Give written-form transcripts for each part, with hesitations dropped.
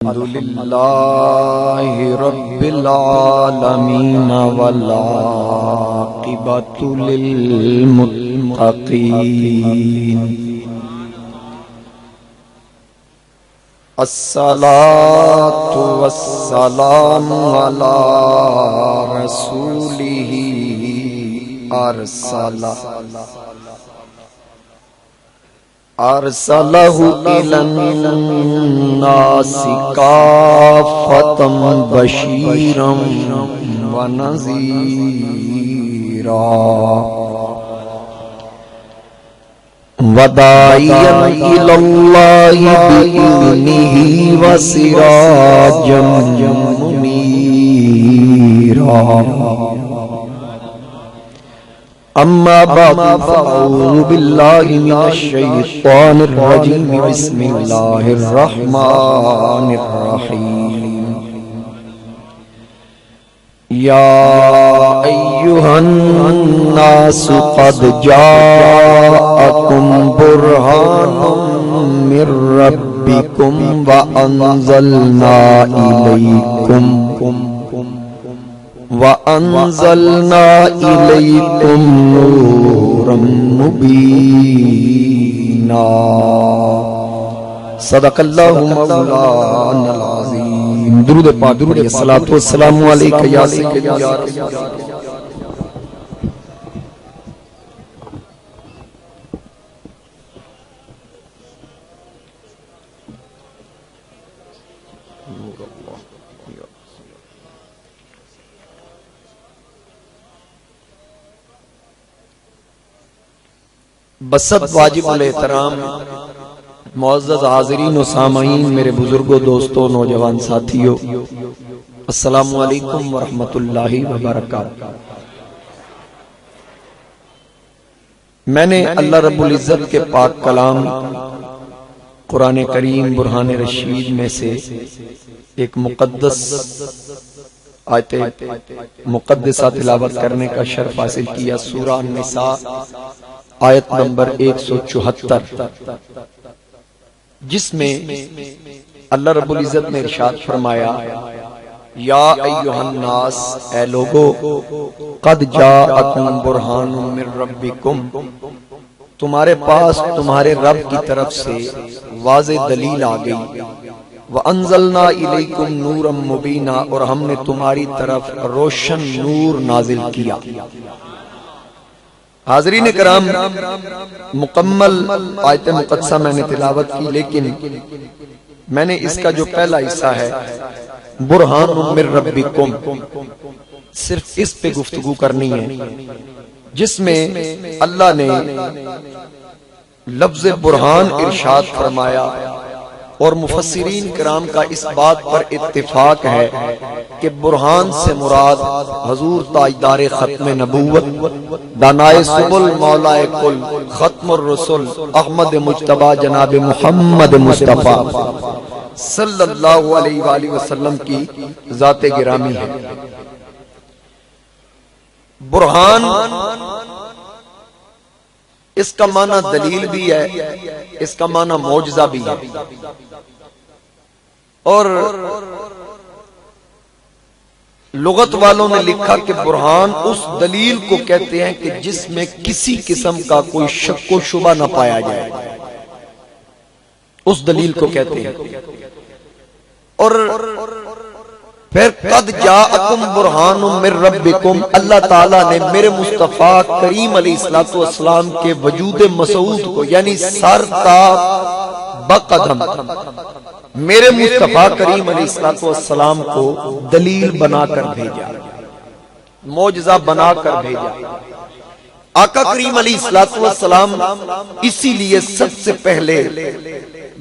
الحمدللہ رب العالمین والعاقبۃ للمتقین الصلاۃ والسلام علی رسولہ ارسلہ الی الناس کافۃ بشیرا ونذیرا وداعیا الی اللہ بإذنہ وسراجا منیرا اما بعد فاعوذ باللہ من الشیطان الرجیم بسم اللہ الرحمن الرحیم یا ایہا الناس قد جاءکم برہان من ربکم وانزلنا إليكم نورا مبينا صدق اللہ مولانا العظیم۔ درود پاک درود الصلاۃ والسلام علیک یا سیدی یا رسول اللہ۔ بسط واجب الاحترام معزز حاضرین و سامعین، میرے بزرگوں، دوستوں، نوجوان ساتھیوں، السلام علیکم ورحمۃ اللہ وبرکاتہ۔ میں نے اللہ رب العزت کے پاک کلام قرآن کریم برہان رشید میں سے ایک مقدس آیت مقدسہ تلاوت کرنے کا شرف حاصل کیا۔ سورہ النساء آیت نمبر 174، جس میں اللہ رب العزت نے ارشاد فرمایا، یا ایھا الناس، اے لوگو، قد جاءکم برہان من ربکم، تمہارے پاس تمہارے رب کی طرف سے واضح دلیل آ گئی، وانزلنا الیکم نورا مبینا، اور ہم نے تمہاری طرف روشن نور نازل کیا۔ حاضرین کرام، مکمل آیت مقدسہ میں نے تلاوت کی، لیکن میں نے اس کا جو پہلا حصہ ہے برہان من ربکم، صرف اس پہ گفتگو کرنی ہے، جس میں اللہ نے لفظ برہان ارشاد فرمایا، اور مفسرین کرام کا اس بات پر اتفاق ہے کہ برہان سے مراد حضور تاجدار ختم نبوت، دانائے سبل، مولائے کل، ختم الرسل، احمد مجتبی جناب محمد مصطفیٰ صلی اللہ علیہ وآلہ وسلم کی ذات گرامی ہے۔ برہان اس کا معنی دلیل بھی ہے، اس کا معنی معجزہ بھی ہے، اور لغت والوں نے لکھا کہ برہان اس دلیل کو کہتے ہیں کہ جس میں کسی قسم کا کوئی شک و شبہ نہ پایا جائے، اس دلیل کو کہتے ہیں۔ اور پھر قد جاءکم برہان من ربکم، اللہ تعالیٰ نے میرے مصطفیٰ کریم علیہ السلام کے وجود مسعود کو، یعنی سر تا بقدم، میرے مصطفیٰ کریم علیہ السلام کو دلیل بنا کر بھیجا، معجزہ بنا کر بھیجا۔ آقا کریم علیہ السلام اسی لیے سب سے پہلے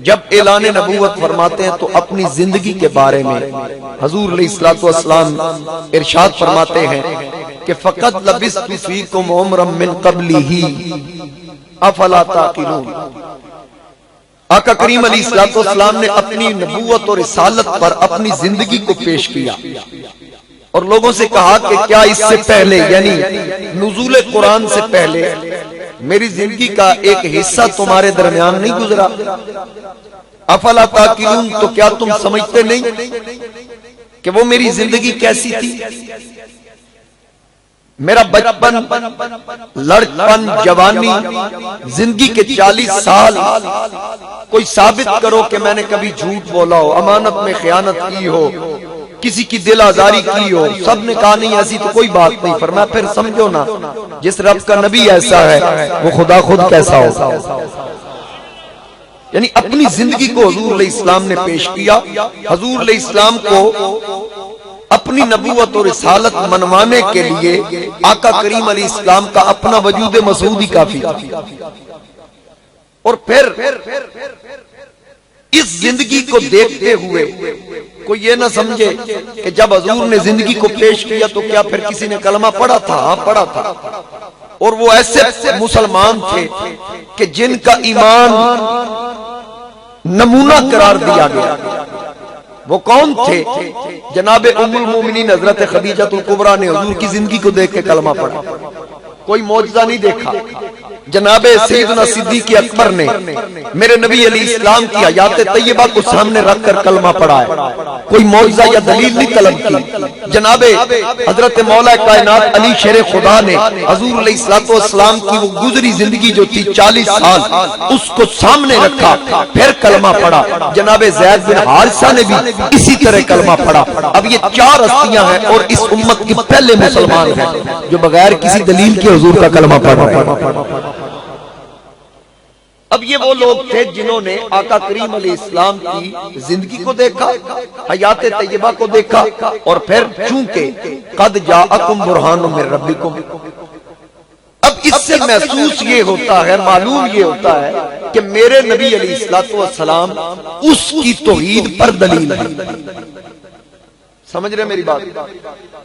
جب اعلان نبوت فرماتے ہیں تو اپنی زندگی کے بارے میں حضور علیہ السلام ارشاد فرماتے ہیں کہ فقط لبثت فیکم عمرا من قبلہ افلا تعقلون۔ آقا کریم علیہ السلام نے اپنی نبوت اور رسالت پر اپنی زندگی کو پیش کیا، اور لوگوں سے کہا کہ کیا اس سے پہلے، یعنی نزول قرآن سے پہلے، میری زندگی کا ایک حصہ تمہارے درمیان نہیں گزرا؟ افلا تاقلون، تو کیا تم سمجھتے نہیں کہ وہ میری زندگی کیسی تھی؟ میرا بچپن، لڑکپن، جوانی، زندگی کے 40 سال، کوئی ثابت کرو کہ میں نے کبھی جھوٹ بولا ہو، امانت میں خیانت کی ہو، کسی کی دل آزاری کی ہو؟ سب نے کہا نہیں ایسی تو کوئی بات نہیں۔ فرمایا پھر سمجھو نا، جس رب کا نبی ایسا ہے وہ خدا خود کیسا ہوگا۔ یعنی اپنی زندگی کو حضور علیہ السلام نے پیش کیا۔ حضور علیہ السلام کو اپنی نبوت اور رسالت منوانے کے لیے آقا کریم علیہ السلام کا اپنا وجود مسعود ہی کافی تھا۔ اور پھر اس زندگی کو دیکھتے ہوئے کوئی یہ نہ سمجھے کہ جب حضور نے زندگی کو پیش کیا تو کیا پھر کسی نے کلمہ پڑھا تھا؟ ہاں پڑھا تھا، اور وہ ایسے مسلمان تھے کہ جن کا ایمان نمونہ قرار دیا گیا۔ وہ کون تھے؟ جناب ام المومنین حضرت خدیجہ الکبریٰ نے حضور کی زندگی کو دیکھ کے کلمہ پڑھا، کوئی معجزہ نہیں دیکھا۔ جناب سیدنا صدیق اکبر نے میرے نبی علیہ السلام کی حیات طیبہ کو سامنے رکھ کر کلمہ پڑھا ہے، کوئی معجزہ یا دلیل نہیں طلب کی۔ جناب حضرت مولا کائنات علی شیر خدا نے حضور علیہ السلام کی وہ گزری زندگی جو تھی 40 سال، اس کو سامنے رکھا، پھر کلمہ پڑھا۔ جناب زید بن حارثہ نے بھی اسی طرح کلمہ پڑھا۔ اب یہ 4 ہستیاں ہیں اور اس امت کے پہلے مسلمان ہیں جو بغیر کسی دلیل کے حضور کا کلمہ پڑھا۔ اب یہ وہ لوگ تھے جنہوں نے آقا کریم علیہ السلام کی زندگی کو دیکھا، حیات طیبہ کو دیکھا، اور پھر چونکہ قد جاءکم برہان من ربکم، اب اس سے محسوس یہ ہوتا ہے، معلوم یہ ہوتا ہے کہ میرے نبی علیہ السلام اس کی توحید پر دلیل ہے۔ سمجھ رہے میری بات؟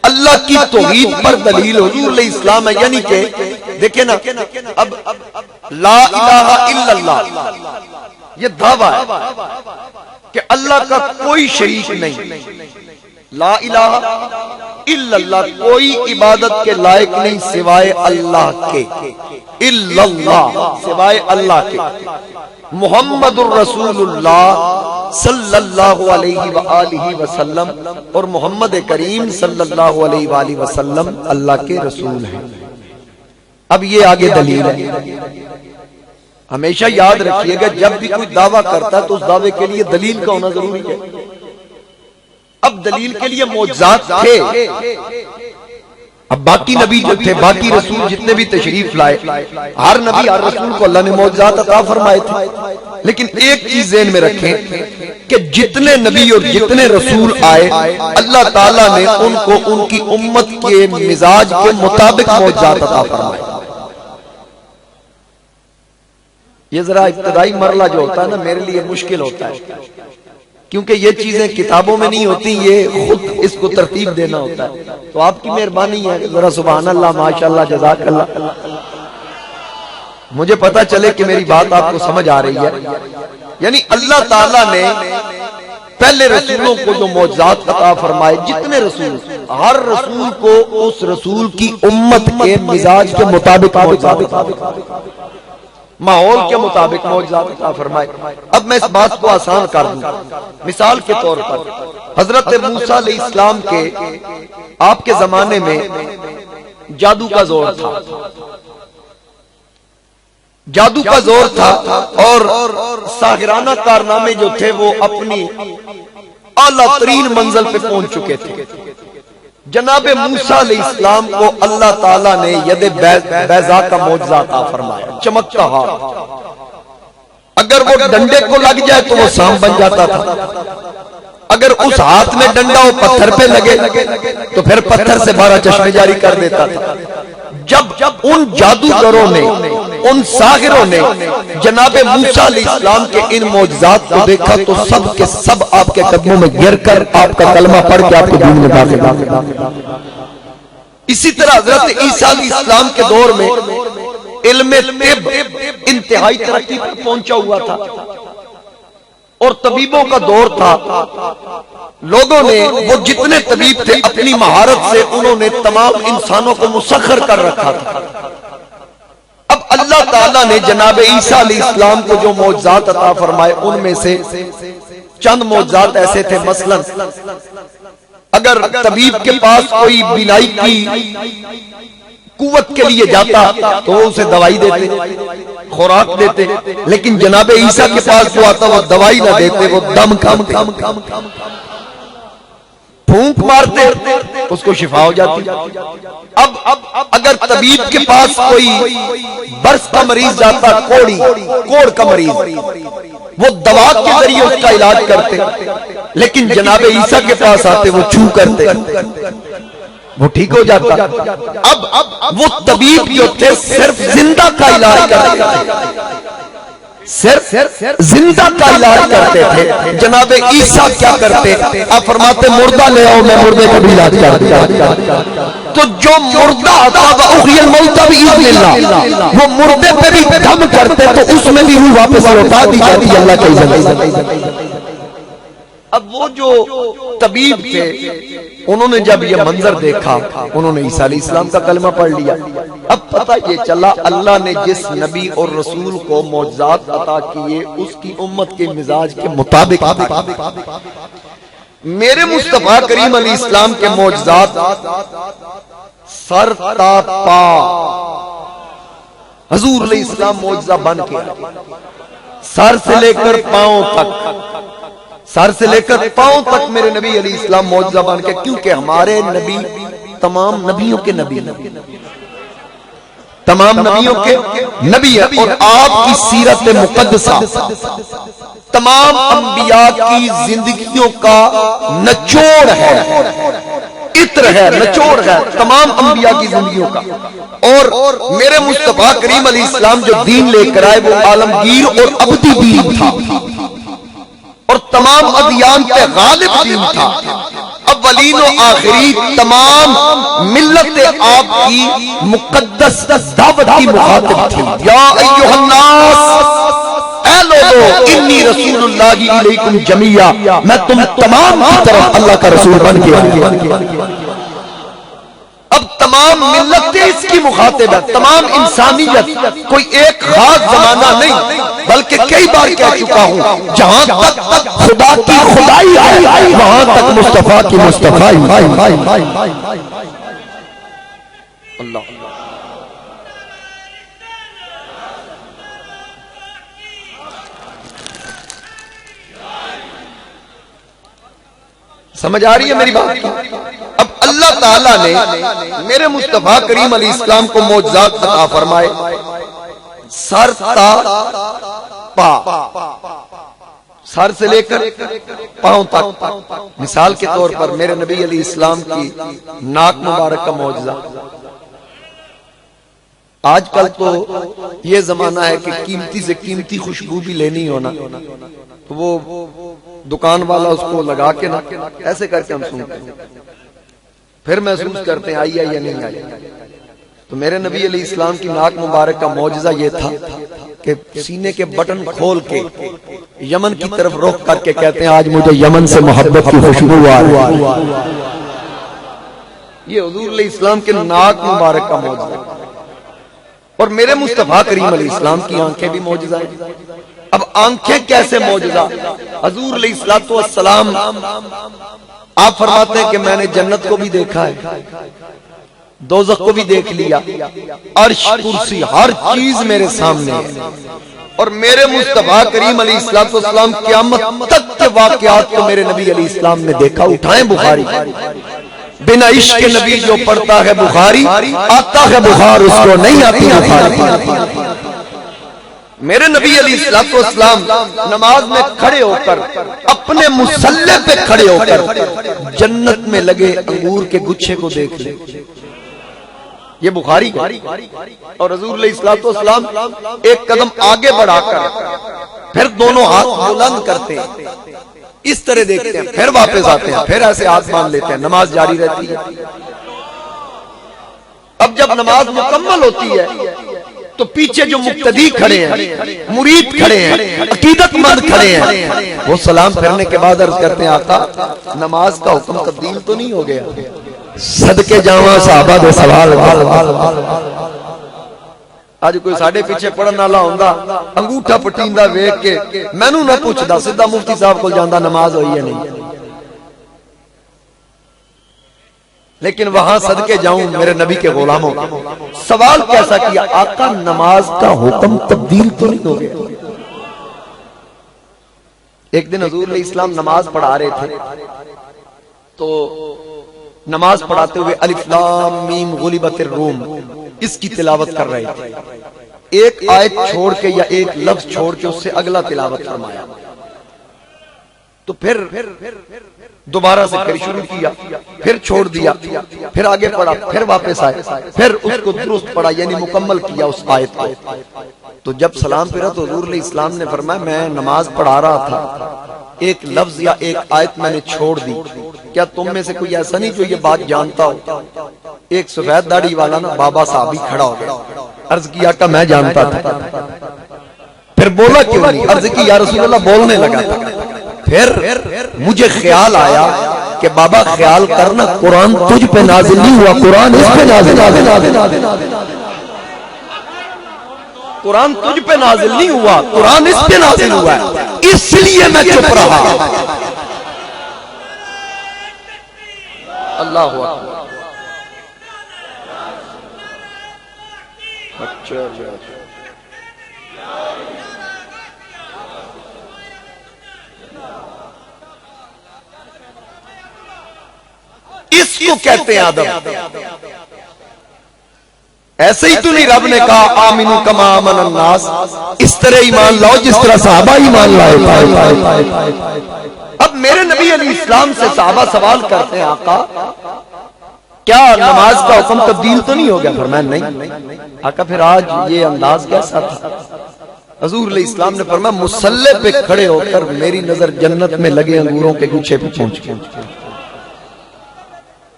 اللہ کی توحید پر دلیل حضور علیہ السلام ہے۔ یعنی کہ دیکھیں نا، اب لا الہ الا اللہ یہ دعویٰ ہے کہ اللہ کا کوئی شریک نہیں، لا الہ الا اللہ، کوئی عبادت کے لائق نہیں سوائے اللہ کے، الا اللہ، سوائے اللہ کے، محمد الرسول اللہ صلی اللہ علیہ وآلہ وسلم، اور محمد کریم صلی اللہ علیہ وآلہ وسلم اللہ کے رسول ہیں۔ اب یہ آگے دلیل ہے۔ ہمیشہ یاد رکھیے گا جب بھی کوئی دعویٰ کرتا ہے تو اس دعوے کے لیے دلیل کا ہونا ضروری ہے۔ اب دلیل کے لیے معجزات تھے، اب باقی نبی جو تھے، باقی رسول جتنے بھی تشریف لائے، ہر نبی ہر رسول کو اللہ نے معجزات عطا فرمائے تھے، لیکن ایک چیز ذہن میں رکھیں کہ جتنے نبی اور جتنے رسول آئے اللہ تعالیٰ نے ان کو ان کی امت کے مزاج کے مطابق معجزات عطا فرمائے۔ یہ ذرا ابتدائی مرحلہ جو ہوتا ہے نا میرے لیے مشکل ہوتا ہے، کیونکہ یہ چیزیں کتابوں میں نہیں ہوتی، یہ خود اس کو ترتیب دینا ہوتا ہے۔ تو آپ کی مہربانی ہے ذرا سبحان اللہ، ماشاءاللہ، جزاک اللہ، مجھے پتا چلے کہ میری بات آپ کو سمجھ آ رہی ہے۔ یعنی اللہ تعالیٰ نے پہلے رسولوں کو جو معجزات عطا فرمائے، جتنے رسول، ہر رسول کو اس رسول کی امت کے مزاج کے مطابق معجزات عطا فرمائے، ماحول کے مطابق معجزات عطا فرمائے۔ اب میں اس بات کو آسان کر دوں، مثال کے طور پر حضرت موسیٰ علیہ السلام کے آپ کے زمانے میں جادو کا زور تھا، جادو کا زور تھا، اور ساحرانہ کارنامے جو تھے وہ اپنی اعلیٰ ترین منزل پہ پہنچ چکے تھے۔ جناب موسیٰ علیہ السلام کو اللہ تعالیٰ نے ید بیضا کا معجزہ عطا فرمایا، چمکتا ہاتھ، اگر وہ ڈنڈے کو لگ جائے تو وہ سانپ بن جاتا تھا، اگر اس ہاتھ میں ڈنڈا وہ پتھر پہ لگے تو پھر پتھر سے 12 چشمے جاری کر دیتا تھا۔ جب ان جادوگروں نے، ان ساحروں نے جناب موسیٰ علیہ السلام کے ان معجزات کو دیکھا تو سب کے سب آپ کے قدموں میں گر کر آپ کا کلمہ پڑھ کے آپ کو دین میں داخل کر۔ اسی طرح حضرت عیسیٰ علیہ السلام کے دور میں علم طب انتہائی ترقی پر پہنچا ہوا تھا اور طبیبوں کا دور تھا، لوگوں نے وہ جتنے طبیب تھے اپنی مہارت سے انہوں نے تمام انسانوں کو مسخر کر رکھا تھا۔ اب اللہ تعالیٰ نے جناب عیسیٰ علیہ السلام کو جو معجزات عطا فرمائے ان میں سے چند معجزات ایسے تھے، مثلا اگر طبیب کے پاس کوئی بینائی کی قوت کے لیے جاتا تو وہ اسے دوائی دیتے، خوراک دیتے، لیکن جناب عیسیٰ کے پاس جو آتا وہ دوائی نہ دیتے، وہ دم کھاتے، پھونک مارتے، اس کو شفا ہو جاتی۔ اب اگر طبیب کے پاس کوئی برس کا مریض جاتا، کوڑ کا مریض، وہ دوا کے ذریعے اس کا علاج کرتے، لیکن جناب عیسیٰ کے پاس آتے وہ چھو کرتے، وہ ٹھیک ہو جاتا۔ اب وہ طبیب جو تھے صرف زندہ کا علاج کرتے تھے، صرف زندہ کا علاج کرتے تھے۔ جناب عیسیٰ کیا کرتے؟ آپ فرماتے مردہ لے آؤ، میں مردے کا بھی علاج کرتا۔ تو جو مردہ آتا وَأُحْيِى الْمَوْتَى بِإِذْنِ اللَّهِ، وہ مردے پہ بھی دم کرتے تو اس میں بھی روح واپس لوٹا دی جاتی اللہ کی اجازت۔ اب وہ جو طبیب تھے انہوں نے جب یہ منظر دیکھا انہوں نے عیسیٰ علیہ السلام کا کلمہ پڑھ لیا۔ اب پتہ یہ چلا اللہ نے جس نبی اور رسول کو معجزات عطا کیے اس کی امت کے مزاج کے مطابق میرے مصطفیٰ کریم علیہ السلام کے معجزات سر تا پا حضور علیہ السلام معجزہ بن کے سر سے لے کر پاؤں تک، سر سے لے کر پاؤں تک میرے نبی علیہ السلام معجزہ بن کے، کیونکہ ہمارے نبی تمام نبیوں کے نبی، تمام نبیوں کے نبی ہے، اور آپ کی سیرت مقدسہ تمام انبیاء کی زندگیوں کا نچوڑ ہے، عطر ہے، نچوڑ ہے تمام انبیاء کی زندگیوں کا۔ اور میرے مصطفیٰ کریم علیہ السلام جو دین لے کر آئے وہ عالمگیر اور ابدی دین تھا، اور تمام ادیان پہ غالب دین تھا، اولین و آخری تمام ملت آپ کی مقدس دعوت کی مخاطب تھی۔ یا ایھا الناس، اے لوگو، انی رسول اللہ علیکم جمیعا، میں تم تمام کی طرف اللہ کا رسول بن کے آیا۔ اب تمام ملتیں اس کی مخاطب ہے، تمام انسانیت، کوئی ایک خاص زمانہ نہیں، بلکہ کئی بار کہہ چکا ہوں جہاں تک خدا کی خدائی ہے وہاں تک مصطفیٰ کی مصطفیٰ۔ اللہ سمجھ آ رہی ہے میری بات؟ اب اللہ تعالیٰ نے میرے مصطفیٰ کریم علیہ السلام کو معجزات عطا فرمائے، سر تا پا، سر سے لے کر پاؤں تک۔ مثال کے طور پر میرے نبی علیہ السلام کی ناک مبارک کا معجزہ۔ آج کل تو یہ زمانہ ہے کہ قیمتی سے قیمتی خوشبو بھی لینی ہونا، تو وہ دکان والا اس کو لگا کے نا ایسے کر کے ہم سنتے ہیں، پھر محسوس کرتے ہیں آئی ہے یا نہیں آئی۔ تو میرے نبی علیہ السلام کی ناک مبارک کا معجزہ یہ تھا کہ سینے کے بٹن کھول کے یمن کی طرف رخ کر کے کہتے ہیں آج مجھے یمن سے محبت کی خوشبو آ رہی ہے۔ یہ حضور علیہ السلام کے ناک مبارک کا معجزہ۔ اور میرے مصطفیٰ کریم علیہ السلام کی آنکھیں بھی معجزہ ہیں۔ اب آنکھیں کیسے معجزہ؟ حضور علیہ السلام آپ فرماتے ہیں کہ میں نے جنت کو بھی دیکھا ہے، دوزخ کو بھی دیکھ لیا، عرش کرسی ہر چیز میرے سامنے ہے، اور میرے مصطفیٰ کریم علیہ السلام قیامت تک کے واقعات کو میرے نبی علیہ السلام نے دیکھا۔ اٹھائیں بخاری، بنا عشق نبی جو پڑھتا ہے بخاری آتا ہے بخار، اس کو نہیں آتی بخاری۔ میرے نبی علیہ السلام نماز میں کھڑے ہو کر اپنے مصلی پہ کھڑے ہو کر جنت میں لگے انگور کے گچھے کو دیکھ لے، یہ بخاری۔ اور حضور علیہ السلام ایک قدم آگے بڑھا کر پھر دونوں ہاتھ بلند کرتے ہیں، اس طرح دیکھتے ہیں، پھر واپس آتے ہیں، پھر ایسے ہاتھ باندھ لیتے ہیں، نماز جاری رہتی ہے۔ اب جب نماز مکمل ہوتی ہے تو پیچھے جو مقتدی کھڑے ہیں، مرید کھڑے ہیں، عقیدت مند کھڑے ہیں، وہ سلام پھرنے کے بعد عرض کرتے ہیں آقا نماز کا حکم تبدیل تو نہیں ہو گیا؟ صدقے جاواں صحابہ دے سوال اج کوئی ساڈے پیچھے پڑھن والا ہوندا انگوٹھا پٹیندا ویکھ کے مینوں نہ پوچھدا سیدھا مفتی صاحب کول جاندا نماز ہوئی ہے نہیں. لیکن وہاں صدقے جاؤں میرے نبی کے غلاموں, سوال کیسا کیا, آقا نماز کا حکم تبدیل تو نہیں ہو گیا؟ ایک دن حضور علیہ السلام نماز پڑھا رہے تھے تو نماز پڑھاتے ہوئے الف لام میم غلبت الروم اس کی تلاوت کر رہے تھے. ایک آیت چھوڑ کے یا ایک لفظ چھوڑ کے اس سے اگلا تلاوت فرمایا, تو پھر دوبارہ سے پھر شروع کیا, پھر چھوڑ دیا, پھر آگے پڑھا, پھر واپس آئے, پھر اس کو درست پڑھا یعنی مکمل کیا اس آیت کو. تو جب سلام پھرا تو حضور علیہ السلام نے فرمایا میں نماز پڑھا رہا تھا, ایک لفظ یا ایک آیت میں نے چھوڑ دی, کیا تم میں سے کوئی ایسا نہیں جو یہ بات جانتا ہو؟ ایک سفید داڑھی والا نا بابا صاحب ہی کھڑا ہو گیا, عرض کیا کہ میں جانتا تھا. پھر بولا کیوں نہیں؟ عرض کی یا رسول اللہ بولنے لگا تھا. پھر مجھے خیال آیا کہ بابا خیال کرنا قرآن تجھ پہ نازل نہیں ہوا, قرآن اس پہ نازل, قرآن تجھ پہ نازل نہیں ہوا, قرآن اس پہ نازل ہوا ہے, اس لیے میں چپ رہا. اللہ اکبر. اس کو کہتے ہیں ادب. ایسے ہی تو نہیں رب نے کہا آمنو کما آمن الناس, اس طرح ایمان لاؤ جس طرح صحابہ ایمان لائے. اب میرے نبی علیہ السلام سے صحابہ سوال کرتے ہیں آقا کیا نماز کا حکم تبدیل تو نہیں ہو گیا؟ فرمایا نہیں. آقا پھر آج یہ انداز کیسا تھا؟ حضور علیہ السلام نے فرمایا مصلی پہ کھڑے ہو کر میری نظر جنت میں لگے انگوروں کے گچھے پہ پہنچ گئی.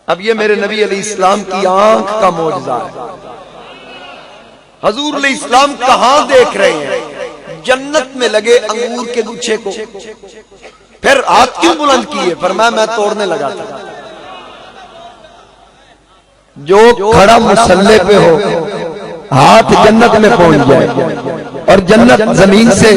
اب یہ میرے نبی علیہ السلام کی آنکھ کا معجزہ ہے. حضور علیہ السلام کہاں دیکھ رہے ہیں؟ جنت میں لگے انگور کے گچھے کو. پھر ہاتھ کیوں بلند کیے؟ فرمایا میں توڑنے لگا تھا. جو کھڑا مصلی پہ ہو ہاتھ جنت میں پہنچ جائے, اور جنت زمین سے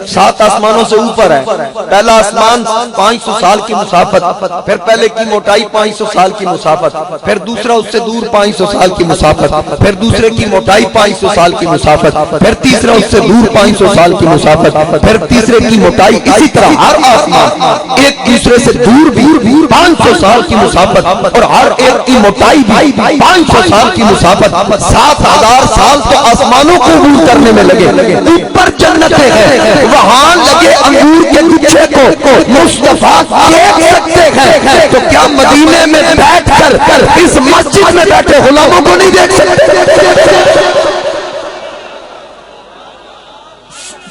7 آسمانوں سے اوپر ہے. پہلا آسمان 500 سال کی مسافت, پھر پہلے کی موٹائی 500 سال کی مسافت, پھر دوسرا اس سے دور 500 سال کی مسافت, پھر دوسرے کی موٹائی 500 سال کی مسافت, پھر تیسرا اس سے دور 500 سال کی مسافت, پھر تیسرے کی موٹائی, اسی طرح ہر آسمان ایک دوسرے سے دور بھی 500 سال کی مسافت, اور ہر ایک کی موٹائی بھی 500 سال کی مسافت. 7000 سال تو آسمانوں کو عبور کرنے میں لگے. اوپر جنتیں ہیں, وہاں لگے انگور کے گچھے کو مصطفیٰ دیکھ سکتے ہیں, تو کیا مدینے میں بیٹھ کر اس مسجد میں بیٹھے غلاموں کو نہیں دیکھ سکتے؟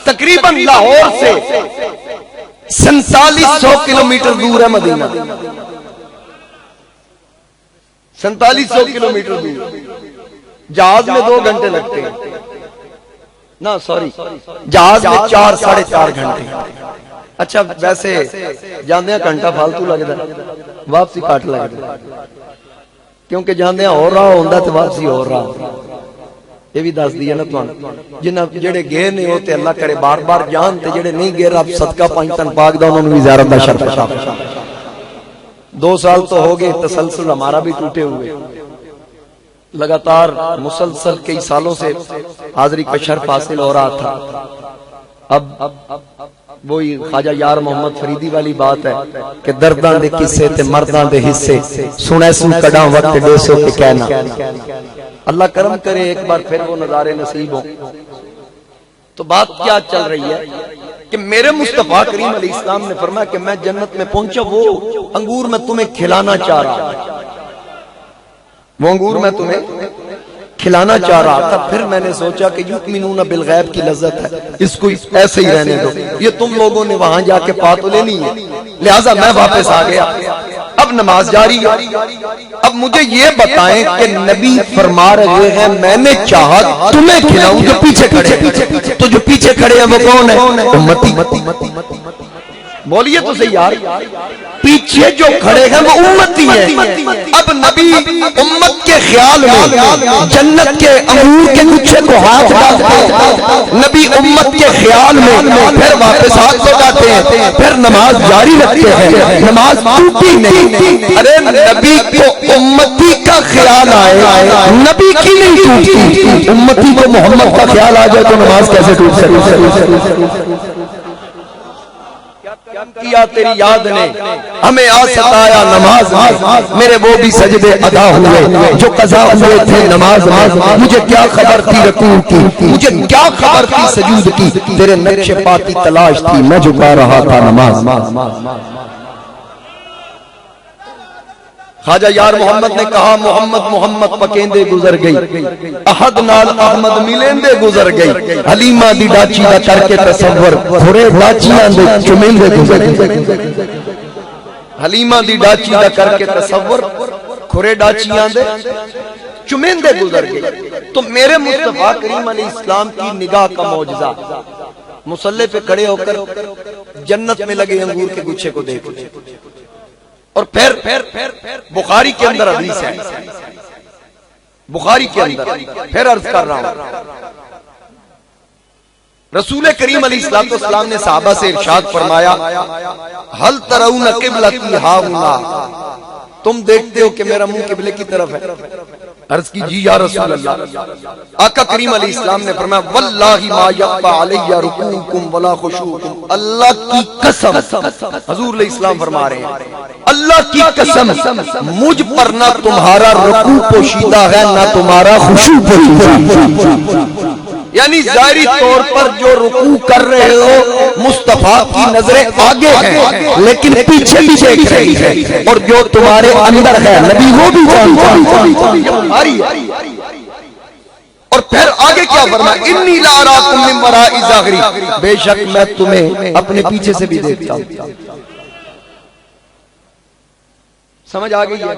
تقریباً لاہور سے 4700 کلومیٹر دور ہے مدینہ, 4700 کلومیٹر دور. جہاز میں 2 گھنٹے لگتے ہیں, نہ سوری جہاز میں 4 ساڑھے 4 گھنٹے. اچھا ویسے جاندیاں گھنٹہ فالتو لگتا ہے, واپسی کٹ لگتا ہے, کیونکہ جاندیاں اور رہا ہوندا تے واپسی اور رہا. یہ بھی دس دیا نا تمہیں, جنہاں جڑے گئے نے ہوتے اللہ کرے بار بار جان, تے جڑے نہیں گئے رب صدقہ پنجتن پاک دا انہوں نے بھی زیارت دا شرف عطا. 2 سال تو ہو گئے تسلسل ہمارا بھی ٹوٹے ہوئے, لگاتار مسلسل کئی سالوں سے حاضری کا شرف حاصل ہو رہا تھا. اب وہی خواجہ یار محمد فریدی والی بات ہے کہ درداں دے قصے تے مرداں دے حصے سنے سن کڈاں وقت ڈیسو کے کہنا. اللہ کرم کرے ایک بار پھر وہ نظارے نصیب ہوں. تو بات کیا چل رہی ہے کہ میرے مصطفیٰ کریم علیہ السلام نے فرمایا کہ میں جنت میں پہنچا, وہ انگور میں تمہیں کھلانا چاہ رہا, وہ انگور میں تمہیں کھلانا چاہ رہا تھا. پھر میں نے سوچا کہ یؤمنون بالغیب کی لذت ہے, اس کو ایسے ہی رہنے دو, یہ تم لوگوں نے وہاں جا کے پا تو لینی ہے. لہٰذا میں واپس آ گیا. اب نماز جاری ہے. اب مجھے یہ بتائیں کہ نبی فرما رہے ہیں میں نے چاہا تمہیں کھلاؤں جو پیچھے کھڑے, تو جو پیچھے کھڑے ہیں وہ کون ہے؟ امتی. بولیے تو صحیح یار, پیچھے جو کھڑے ہیں وہ امتی ہیں. اب نبی امت کے خیال میں جنت کے انگور کے گچھے کو ہاتھ ڈالتے، نبی امت کے خیال میں پھر واپس ہاتھ ہو جاتے ہیں، پھر نماز جاری رکھتے ہیں، نماز ٹوٹی نہیں. ارے نبی کو امتی کا خیال آئے، نبی کی نہیں ٹوٹتی. امتی کو محمد کا خیال آ جائے تو نماز کیسے ٹوٹ سکتی؟ کیا تیری یاد نے ہمیں آ ستایا نماز میں، میرے وہ بھی سجدے ادا ہوئے جو قضا ہوئے تھے نماز میں. مجھے کیا خبر تھی رکوع کی، مجھے کیا خبر تھی سجود کی، تیرے نقش پا کی تلاش تھی، میں جھکا رہا تھا نماز. خواجہ یار محمد نے کہا محمد محمد پکیندے گزر گئی، احد نال احمد ملیندے گزر گئی، حلیمہ دی ڈاچی دا کر کے تصور تھوڑے ڈاچیاں دے چمیندے گزر گئی. حلیمہ دی ڈاچی دا کر کے تصور کھرے ڈاچیاں دے چمیندے گزر گئی. تو میرے مصطفیٰ کریم علیہ السلام کی نگاہ کا معجزہ، مصلی پہ کھڑے ہو کر جنت میں لگے انگور کے گچھے کو دیکھ. اور پھر بخاری کے اندر حدیث ہے، بخاری کے اندر پھر عرض کر رہا ہوں، رسول کریم علیہ السلام نے صحابہ سے ارشاد فرمایا ہل ترون قبلتی ہاہنا، تم دیکھتے ہو کہ میرا منہ قبلے کی طرف ہے؟ عرض کی جی یا رسول اللہ. آقا کریم علیہ السلام نے فرمایا واللہ ما یخفی علی رکوعکم ولا خشوعکم، اللہ کی قسم، حضور علیہ السلام فرما رہے ہیں اللہ کی قسم مجھ پر نہ تمہارا رکوع پوشیدہ ہے نہ تمہارا خشوع پوشیدہ. یعنی ظاہری طور پر جو رکوع کر رہے ہو مصطفیٰ کی نظریں آگے ہیں لیکن پیچھے بھی دیکھ رہی ہے، اور جو تمہارے اندر ہے نبی وہ بھی جانتا ہے. اور پھر آگے کیا فرمایا انی لا اراکم من وراء ظہری، بے شک میں تمہیں اپنے پیچھے سے بھی دیکھتا ہوں. سمجھ آ گئی ہے؟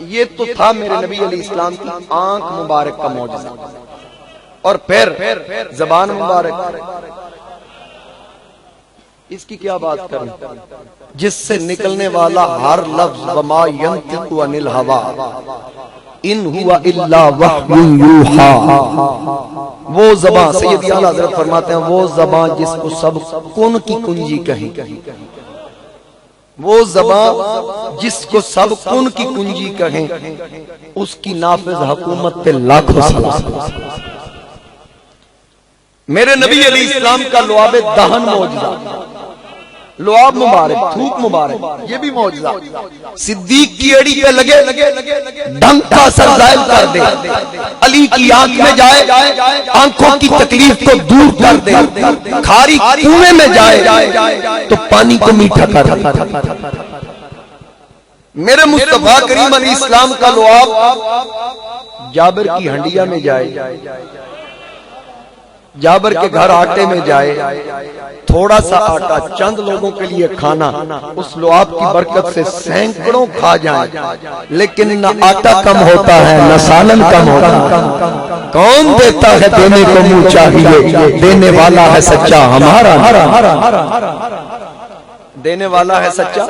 یہ تو تھا میرے نبی علیہ السلام کی آنکھ مبارک کا معجزہ. اور پھر زبان مبارک، اس کی کیا بات کریں، جس سے نکلنے والا ہر لفظ وما ینطق عن الہوی ان ہوا الا وحی یوحی، وہ زبان سیدی اعلیٰ حضرت فرماتے ہیں وہ زبان جس کو سب کن کی کنجی کہیں، وہ زبان جس کو سب کن کی کنجی کہیں، اس کی نافذ حکومت پہ لاکھوں سلام. میرے نبی علیہ السلام کا لعاب دہن معجزہ، لعاب مبارک، تھوک مبارک، یہ بھی معجزہ. صدیق کی ایڑی پہ لگے ڈنک کا اثر زائل کر دے، علی کی آنکھ میں جائے آنکھوں کی تکلیف کو دور کر دے، کھاری کنویں میں جائے تو پانی کو میٹھا کر دے. میرے مصطفیٰ کریم علیہ السلام کا لعاب جابر کی ہنڈیا میں جائے، جابر کے گھر آٹے میں جائے، تھوڑا سا آٹا چند لوگوں کے لیے کھانا، اس لعاب کی برکت سے سینکڑوں کھا جائیں، لیکن نہ آٹا کم ہوتا ہے نہ سالن کم ہوتا ہے. کون دیتا ہے دینے کو منہ چاہیے، دینے والا ہے سچا ہمارا، دینے والا ہے سچا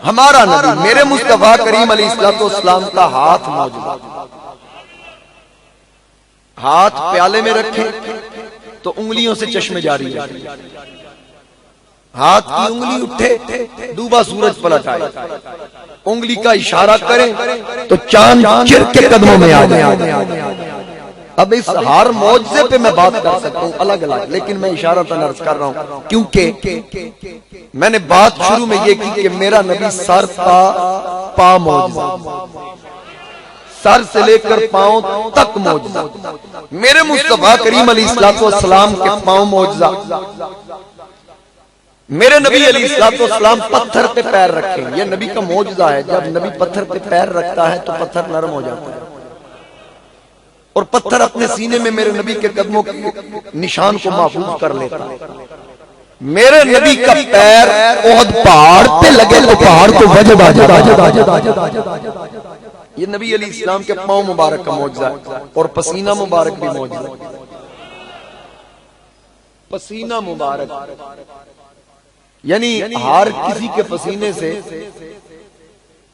ہمارا نبی. میرے مصطفیٰ کریم علیہ السلام کا ہاتھ موجود، ہاتھ پیالے میں رکھیں تو انگلیوں سے چشمے جاری ہے، ہاتھ کی انگلی اٹھے ڈوبا سورج پلٹ آئے، انگلی کا اشارہ کریں تو چاند چر کے قدموں میں آ جائے. اب اس ہر معجزے پہ میں بات کر سکتا ہوں الگ الگ، لیکن میں اشارہ تنرز کر رہا ہوں کیونکہ میں نے بات شروع میں یہ کی کہ میرا نبی سر پا معجزہ، سر سے لے کر پاؤں تک معجزہ. میرے مصطفیٰ کریم علیہ السلام کے پاؤں معجزہ. میرے نبی علیہ السلام پتھر پہ پیر رکھیں، یہ نبی کا معجزہ ہے. جب نبی پتھر پہ پیر رکھتا ہے تو پتھر نرم ہو جاتا ہے، اور پتھر اپنے سینے میں میرے نبی کے قدموں کے نشان کو محفوظ کر لیتا ہے. میرے نبی کا پیر احد پہاڑ پہ لگے تو پہاڑ کو وجد آ جاتا. یہ نبی علیہ السلام کے پاؤں مبارک کا معجزہ ہے. اور پسینہ مبارک بھی معجزہ ہے. پسینہ مبارک یعنی ہر کسی کے پسینے سے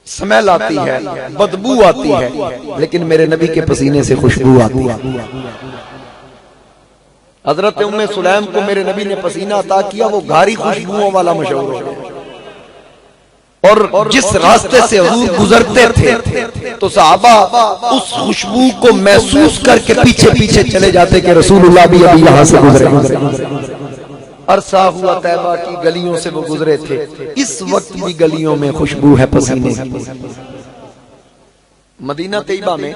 سمیل آتی ہے، بدبو آتی ہے، لیکن میرے نبی کے پسینے سے خوشبو آتی ہے۔ حضرت ام سلیم کو میرے نبی نے پسینہ عطا کیا، وہ گھاری خوشبوؤں والا مشہور ہو گیا، اور جس راستے سے حضور گزرتے تھے تو صحابہ اس خوشبو کو محسوس کر کے پیچھے پیچھے چلے جاتے کہ رسول اللہ بھی ابھی یہاں سے گزرے۔ عرصہ ہوا طیبہ کی گلیوں سے وہ گزرے تھے، اس وقت بھی گلیوں میں خوشبو ہے پسینے کی۔ مدینہ طیبہ میں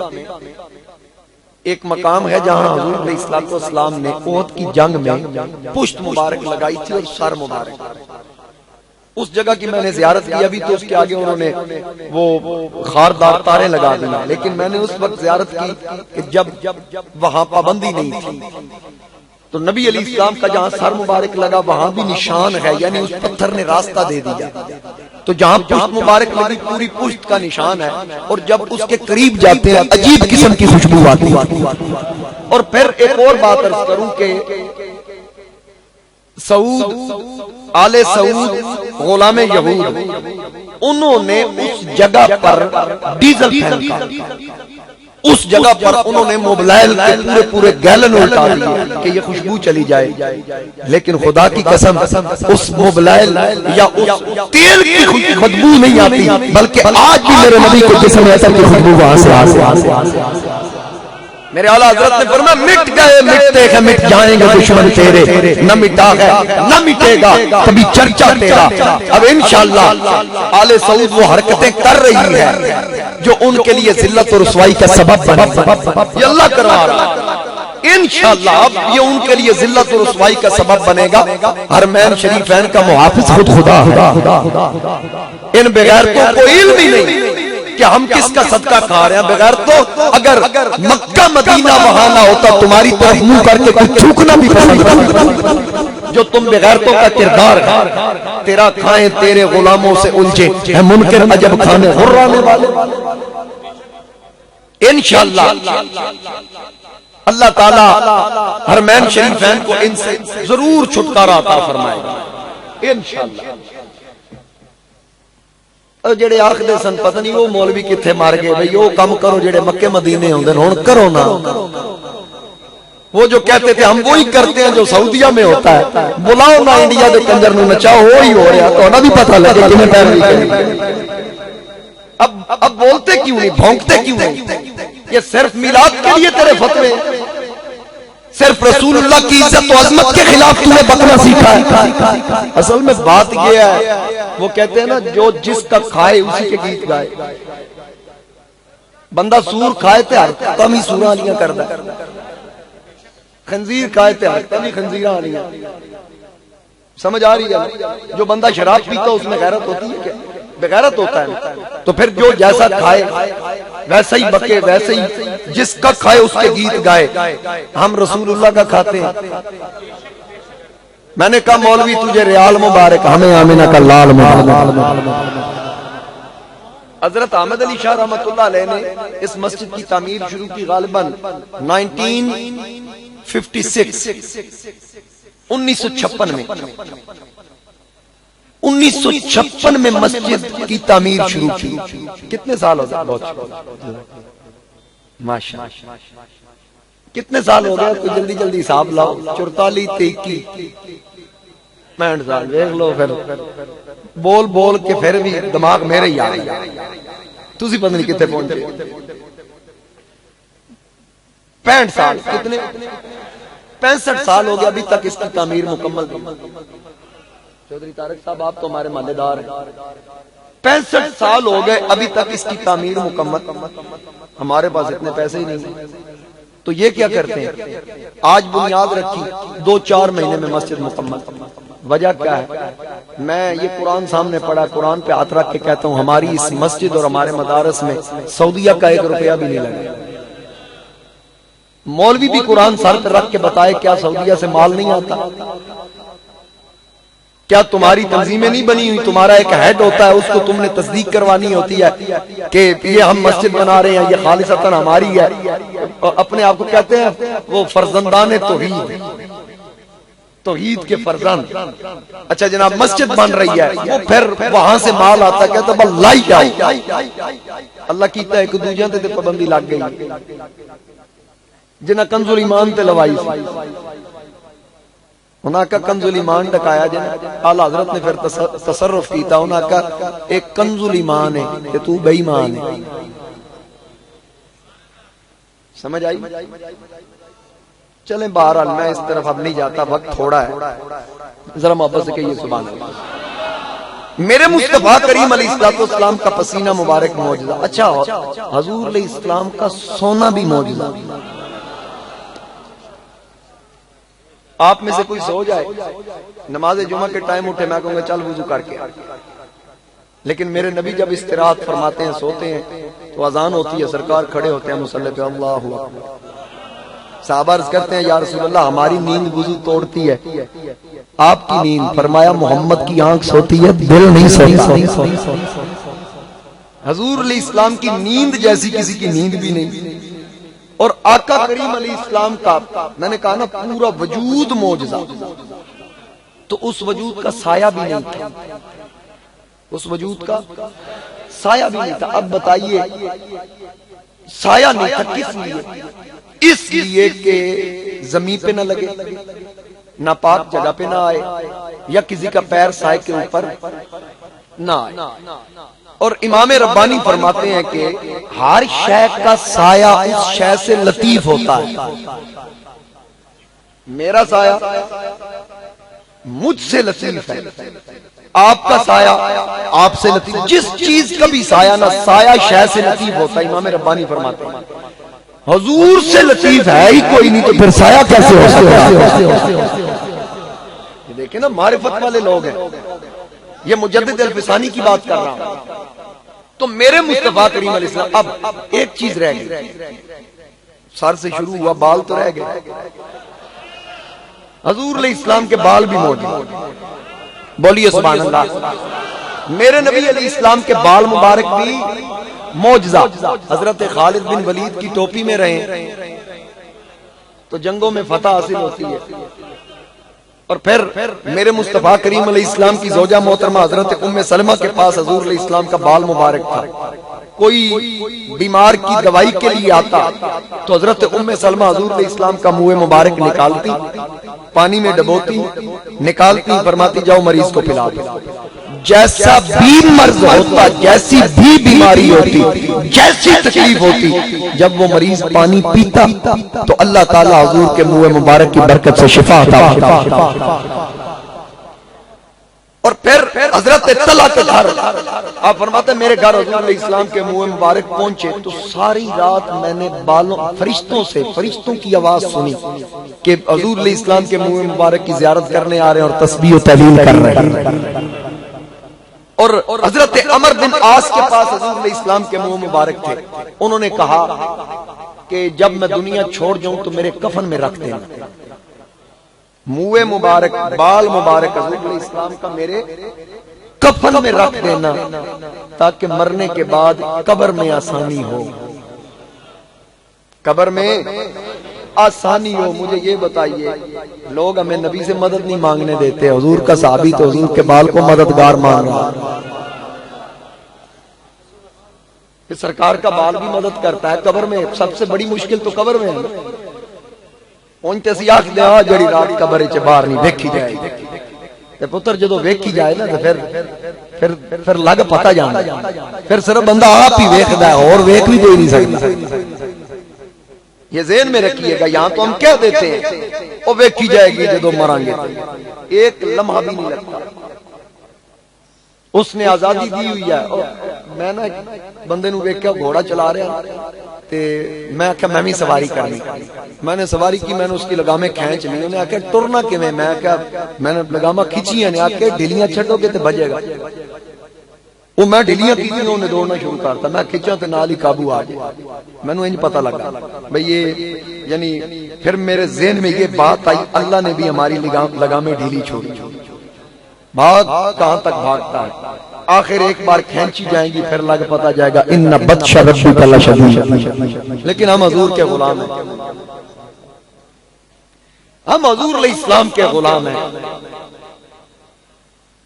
ایک مقام ہے جہاں حضور علیہ السلام نے احد کی جنگ میں پشت مبارک لگائی تھی اور سر مبارک۔ اس جگہ کی میں نے زیارت کی، ابھی تو اس کے آگے انہوں نے وہ خاردار تاریں لگا دی، لیکن میں نے اس وقت زیارت کی کہ جب وہاں پابندی نہیں تھی، تو نبی علیہ السلام کا جہاں سر مبارک لگا وہاں بھی نشان ہے، یعنی اس پتھر نے راستہ دے دیا۔ تو جہاں پشت مبارک لگی پوری پشت کا نشان ہے، اور جب اس کے قریب جاتے ہیں عجیب قسم کی خوشبو آتی ہے۔ اور پھر ایک اور بات عرض کروں کہ سعود، آل سعود، غلام یہود، انہوں نے اس جگہ پر ڈیزل پھینکا، اس جگہ پر انہوں نے موبلائل کے پورے پورے گیلن الٹا دیے کہ یہ خوشبو چلی جائے، لیکن خدا کی قسم اس موبلائل یا اس تیل کی بدبو نہیں آتی، بلکہ آج بھی میرے نبی کے جسم ایسا کی خوشبو وہاں سے آتی۔ میرے اعلیٰ حضرت نے فرمایا مٹ گئے مٹتے ہیں مٹ جائیں گے دشمن تیرے، نہ مٹا ہے نہ مٹے گا کبھی چرچا تیرا۔ اب انشاءاللہ آل سعود وہ حرکتیں کر رہی ہے جو ان کے لیے ذلت اور رسوائی کا سبب بنے، یہ اللہ کروا رہا ہے انشاءاللہ۔ اب یہ ان کے لیے ذلت اور رسوائی کا سبب بنے گا۔ حرمین شریفین کا محافظ خود خدا ہے، ان بغیرتوں کو علم ہی نہیں کہ ہم کس کا صدقہ کھا رہے ہیں۔ بغیر تو اگر مکہ مدینہ وہاں نہ ہوتا تمہاری طرف منہ کر کے کچھ چھوکنا بھی پسند کرتا، جو تم بغیرتوں کا کردار ہے۔ تیرا کھائیں تیرے غلاموں سے الجھے ہے منکر عجب کھانے غرانے والے۔ انشاءاللہ اللہ تعالی حرمین شریفین کو ان سے ضرور چھٹکارا عطا فرمائے گا انشاءاللہ۔ جڑے آخدے سن پتہ نہیں وہ مولوی کتھے مار گئے، بھئی وہ کم کرو جڑے مکے مدینے ہوندے ہن کرو نا۔ وہ جو کہتے تھے ہم وہی کرتے ہیں جو سعودیہ میں ہوتا ہے، بلاؤ نا انڈیا دے کنجر نو نچاؤ، وہی ہو رہا تو نہ بھی پتہ لگے کنے پیروی کرنی۔ اب بولتے کیوں نہیں، بھونکتے کیوں نہیں؟ یہ صرف میلاد کے لیے تیرے فتوے، صرف رسول اللہ کی عزت و عظمت کے خلاف تمہیں بکنا سیکھا ہے۔ اصل میں بات یہ ہے، وہ کہتے ہیں نا جو جس کا کھائے اسی کے گیت گائے۔ بندہ سور کھائے تے ہر کم ہی سوراں لیاں کردا، خنزیر کھائے تے ہر کم ہی خنزیراں لیاں۔ سمجھ آ رہی ہے؟ جو بندہ شراب پیتا اس میں غیرت ہوتی ہے کیا؟ بغیرت ہوتا ہے۔ تو پھر جو جیسا کھائے ویسا ہی بکے، ویسے ہی جس کا کھائے اس کے گیت گائے۔ ہم رسول اللہ کا کھاتے ہیں۔ میں نے کہا مولوی تجھے ریال مبارک، ہمیں آمینہ کا لال مبارک۔ حضرت احمد علی شاہ رحمۃ اللہ علیہ نے اس مسجد کی تعمیر شروع کی غالباً 1956 میں 1956 میں مسجد کی تعمیر شروع کی۔ کتنے سال ہو گئے؟ بہت ماشاءاللہ کتنے سال ہو گئے؟ کوئی جلدی جلدی حساب لاؤ، 44 33 65 سال دیکھ لو۔ پھر بول بول کے پھر بھی دماغ میرے ہی آ رہا ہے، تسی پتہ نہیں کتنے پہنچے۔ 65 سال، کتنے 65 سال ہو گیا ابھی تک اس کی تعمیر مکمل نہیں۔ چودھری طارق صاحب آپ تو ہمارے محلے دار ہیں، 65 سال ہو گئے ابھی تک اس کی تعمیر مکمل۔ ہمارے پاس اتنے پیسے ہی نہیں ہیں، تو یہ کیا کرتے ہیں؟ آج بنیاد رکھی 2-4 مہینے میں مسجد مکمل۔ وجہ کیا ہے؟ میں یہ قرآن سامنے پڑھا، قرآن پہ ہاتھ رکھ کے کہتا ہوں ہماری اس مسجد اور ہمارے مدارس میں سعودیہ کا 1 روپیہ بھی نہیں لگا۔ مولوی بھی قرآن سر پہ رکھ کے بتائے کیا سعودیہ سے مال نہیں آتا؟ کیا تمہاری تنظیمیں نہیں بنی ہوئی؟ تمہارا ایک ہیڈ ہوتا ہے، اس کو تم نے تصدیق کروانی ہوتی ہے کہ یہ ہم مسجد بنا رہے ہیں، یہ خالصتاً ہماری ہے۔ اپنے آپ کو کہتے ہیں وہ فرزندان توحید۔ توحید کے فرزند. اچھا جناب مسجد بن رہی ہے, وہ پھر وہاں سے مال آتا کہتا ہے لائی جاؤ. اللہ کیتا ہے ایک دوجیاں تے پابندی لگ گئی جنہاں کنز الایمان تے لوائی سی, انہاں کا کنز الایمان ڈکایا جنہاں اعلی حضرت نے پھر تصرف کیتا, انہاں کا ایک کنز الایمان ہے کہ تو بے ایمان ہے. سمجھ آئی؟ چلیں بہرحال میں اس طرف اب نہیں جاتا, وقت تھوڑا ہے, ذرا محبت سے کہیے سبحان اللہ. میرے مصطفیٰ کریم علیہ السلام کا پسینہ مبارک معجزہ. اچھا حضور علیہ السلام کا سونا بھی معجزہ. آپ میں سے کوئی سو جائے نماز جمعہ کے ٹائم اٹھے, میں کہوں گا چل وضو کر کے, لیکن میرے نبی جب استراحت فرماتے ہیں سوتے ہیں تو اذان ہوتی ہے, سرکار کھڑے ہوتے ہیں مصلی پہ, اللہ اکبر. صحابہ عرض کرتے ہیں یا رسول اللہ ہماری نیند وضو توڑتی ہے, آپ کی نیند؟ فرمایا محمد کی آنکھ سوتی ہے, دل نہیں سوتا. حضور علیہ السلام کی نیند جیسی کسی کی نیند بھی نہیں. اور آقا کریم علیہ السلام کا میں نے کہا نا پورا وجود معجزہ, تو اس وجود کا سایہ بھی نہیں تھا, اس وجود کا سایہ بھی نہیں تھا. اب بتائیے سایہ نہیں تھا کس لیے؟ اس لیے کہ زمین پہ نہ لگے, ناپاک جگہ پہ نہ آئے, یا کسی کا پیر سائے کے اوپر نہ آئے. اور امام ربانی فرماتے ہیں کہ ہر شے کا سایہ اس شے سے لطیف ہوتا ہے. میرا سایہ مجھ سے لطیف ہے, آپ کا سایہ آپ سے لطیف. جس چیز کا بھی سایہ نہ سایہ شے سے لطیف ہوتا ہے. امام ربانی فرماتے ہیں حضور سے لطیف ہے ہی کوئی نہیں, تو پھر سایہ کیسے ہو سکتا ہے؟ دیکھیں نا معرفت والے لوگ ہیں. یہ مجدد الفسانی کی بات کر رہا ہوں. تو میرے مصطفیٰ کریم علیہ السلام, اب ایک چیز رہ گئی, سر سے شروع ہوا بال تو رہ گئے. حضور علیہ السلام کے بال بھی موجود, بولیے سبحان اللہ. میرے نبی علیہ السلام کے بال مبارک بھی معجزہ. حضرت خالد بن ولید کی ٹوپی میں رہے تو جنگوں میں فتح حاصل ہوتی ہے. اور پھر میرے مصطفیٰ کریم علیہ السلام کی زوجہ محترمہ حضرت ام سلمہ کے پاس حضور علیہ السلام کا بال مبارک تھا. کوئی بیمار کی دوائی کے لیے آتا تو حضرت ام سلمہ حضور علیہ السلام کا منہ مبارک نکالتی, پانی میں ڈبوتی, نکالتی, فرماتی جاؤ مریض کو پلا دو. جیسا بھی مرض ہوتا, جیسی بھی بیماری ہوتی, جیسی تکلیف ہوتی, جب وہ مریض پانی پیتا تو اللہ تعالیٰ حضور کے منہ مبارک کی برکت سے شفا عطا. اور پھر حضرت طلحہ کے گھر, آپ فرماتے ہیں میرے گھر حضور علیہ السلام کے منہ مبارک پہنچے تو ساری رات میں نے بالوں فرشتوں کی آواز سنی کہ حضور علیہ السلام کے منہ مبارک کی زیارت کرنے آ رہے ہیں اور تسبیح و تحلیل کر رہے ہیں. اور حضرت عمر بن عاص کے پاس حضور علیہ السلام کے منہ مبارک تھے. انہوں نے کہا کہ جب میں دنیا چھوڑ جاؤں تو میرے کفن میں رکھ دینا. منہ مبارک, بال مبارک حضور علیہ السلام کا میرے کفن میں رکھ دینا تاکہ مرنے کے بعد قبر میں آسانی ہو, قبر میں آسانی ہو. مجھے یہ بتائیے, لوگ ہمیں نبی سے مدد نہیں مانگنے دیتے, حضور کا صحابی تو حضور کے بال کو مددگار مان رہا ہے. سرکار کا بال بھی مدد کرتا ہے قبر میں. سب سے بڑی مشکل تو قبر میں ہے. پہنچتے سی آخ دے جڑی رات قبر چ باہر نہیں ویکھی جائے تے پتر جدو ویکھی جائے نا تے پھر لگ پتہ جاندا, پھر صرف بندہ آپ ہی ویکھدا ہے اور ویکھ بھی کوئی نہیں سکتا. یہ ذہن میں رکھیے گا, یہاں تو ہم کہہ دیتے ہیں وہ ویکھی جائے گی جدو مریں گے, ایک لمحہ بھی نہیں لگتا. اس نے آزادی دی ہوئی ہے. میں نا بندے نو ویکھیا گھوڑا چلا رہا تے میں آخیا میں بھی سواری کرنی. میں نے سواری کی, میں نے اس کی لگامیں کھینچ لی. انہوں نے آخیا ٹرنا کیویں؟ میں آخیا میں نے لگاماں کھچیاں نے. آخیا ڈھیلیاں چھڈو گے تے بجے گا. وہ میں ڈھیلیاں کی انہوں نے دوڑنا شروع کرتا, میں کھچا تے نال ہی قابو آ گیا. میں نے انج پتہ لگا بھئی یہ یعنی پھر میرے ذہن میں یہ بات آئی, اللہ نے بھی ہماری لگامیں ڈھیلی چھوڑی. بھاگ کہاں تک بھاگتا ہے, آخر ایک بار کھینچی جائیں گی پھر لگ پتا جائے گا ان بطش ربک لشدید. لیکن ہم حضور کے غلام ہیں. ہم حضور علیہ السلام کے غلام ہیں.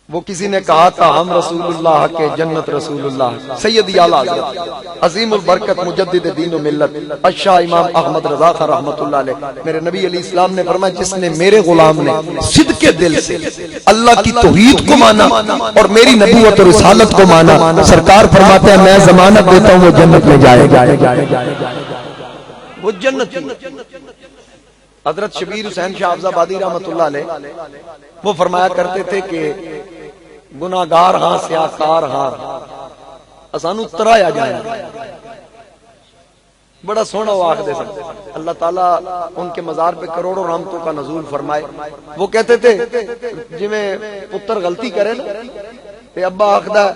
وہ کسی نے کہا تھا ہم رسول اللہ کے جنت رسول اللہ. سیدی اعلیٰ حضرت عظیم البرکت مجدد دین و ملت اشاہ امام احمد رضا خان رحمۃ اللہ علیہ میرے نبی علیہ السلام نے فرمایا جس نے میرے غلام نے صدق کے دل سے اللہ کی توحید کو مانا اور میری نبوت اور رسالت کو مانا، سرکار فرماتے ہیں میں ضمانت دیتا ہوں وہ جنت میں جائے گا. وہ جنت. حضرت شبیر حسین شاہ حافظ آبادی رحمۃ اللہ علیہ وہ فرمایا کرتے تھے کہ گناہگار ہاں سیاکار ہاں اسانو ترایا جائے. بڑا سونا وہ آخ دے سکتے. اللہ تعالیٰ ان کے مزار پہ کروڑوں رحمتوں کا نزول فرمائے. وہ کہتے تھے جی میں پتر غلطی کرے نا تے ابا آخدا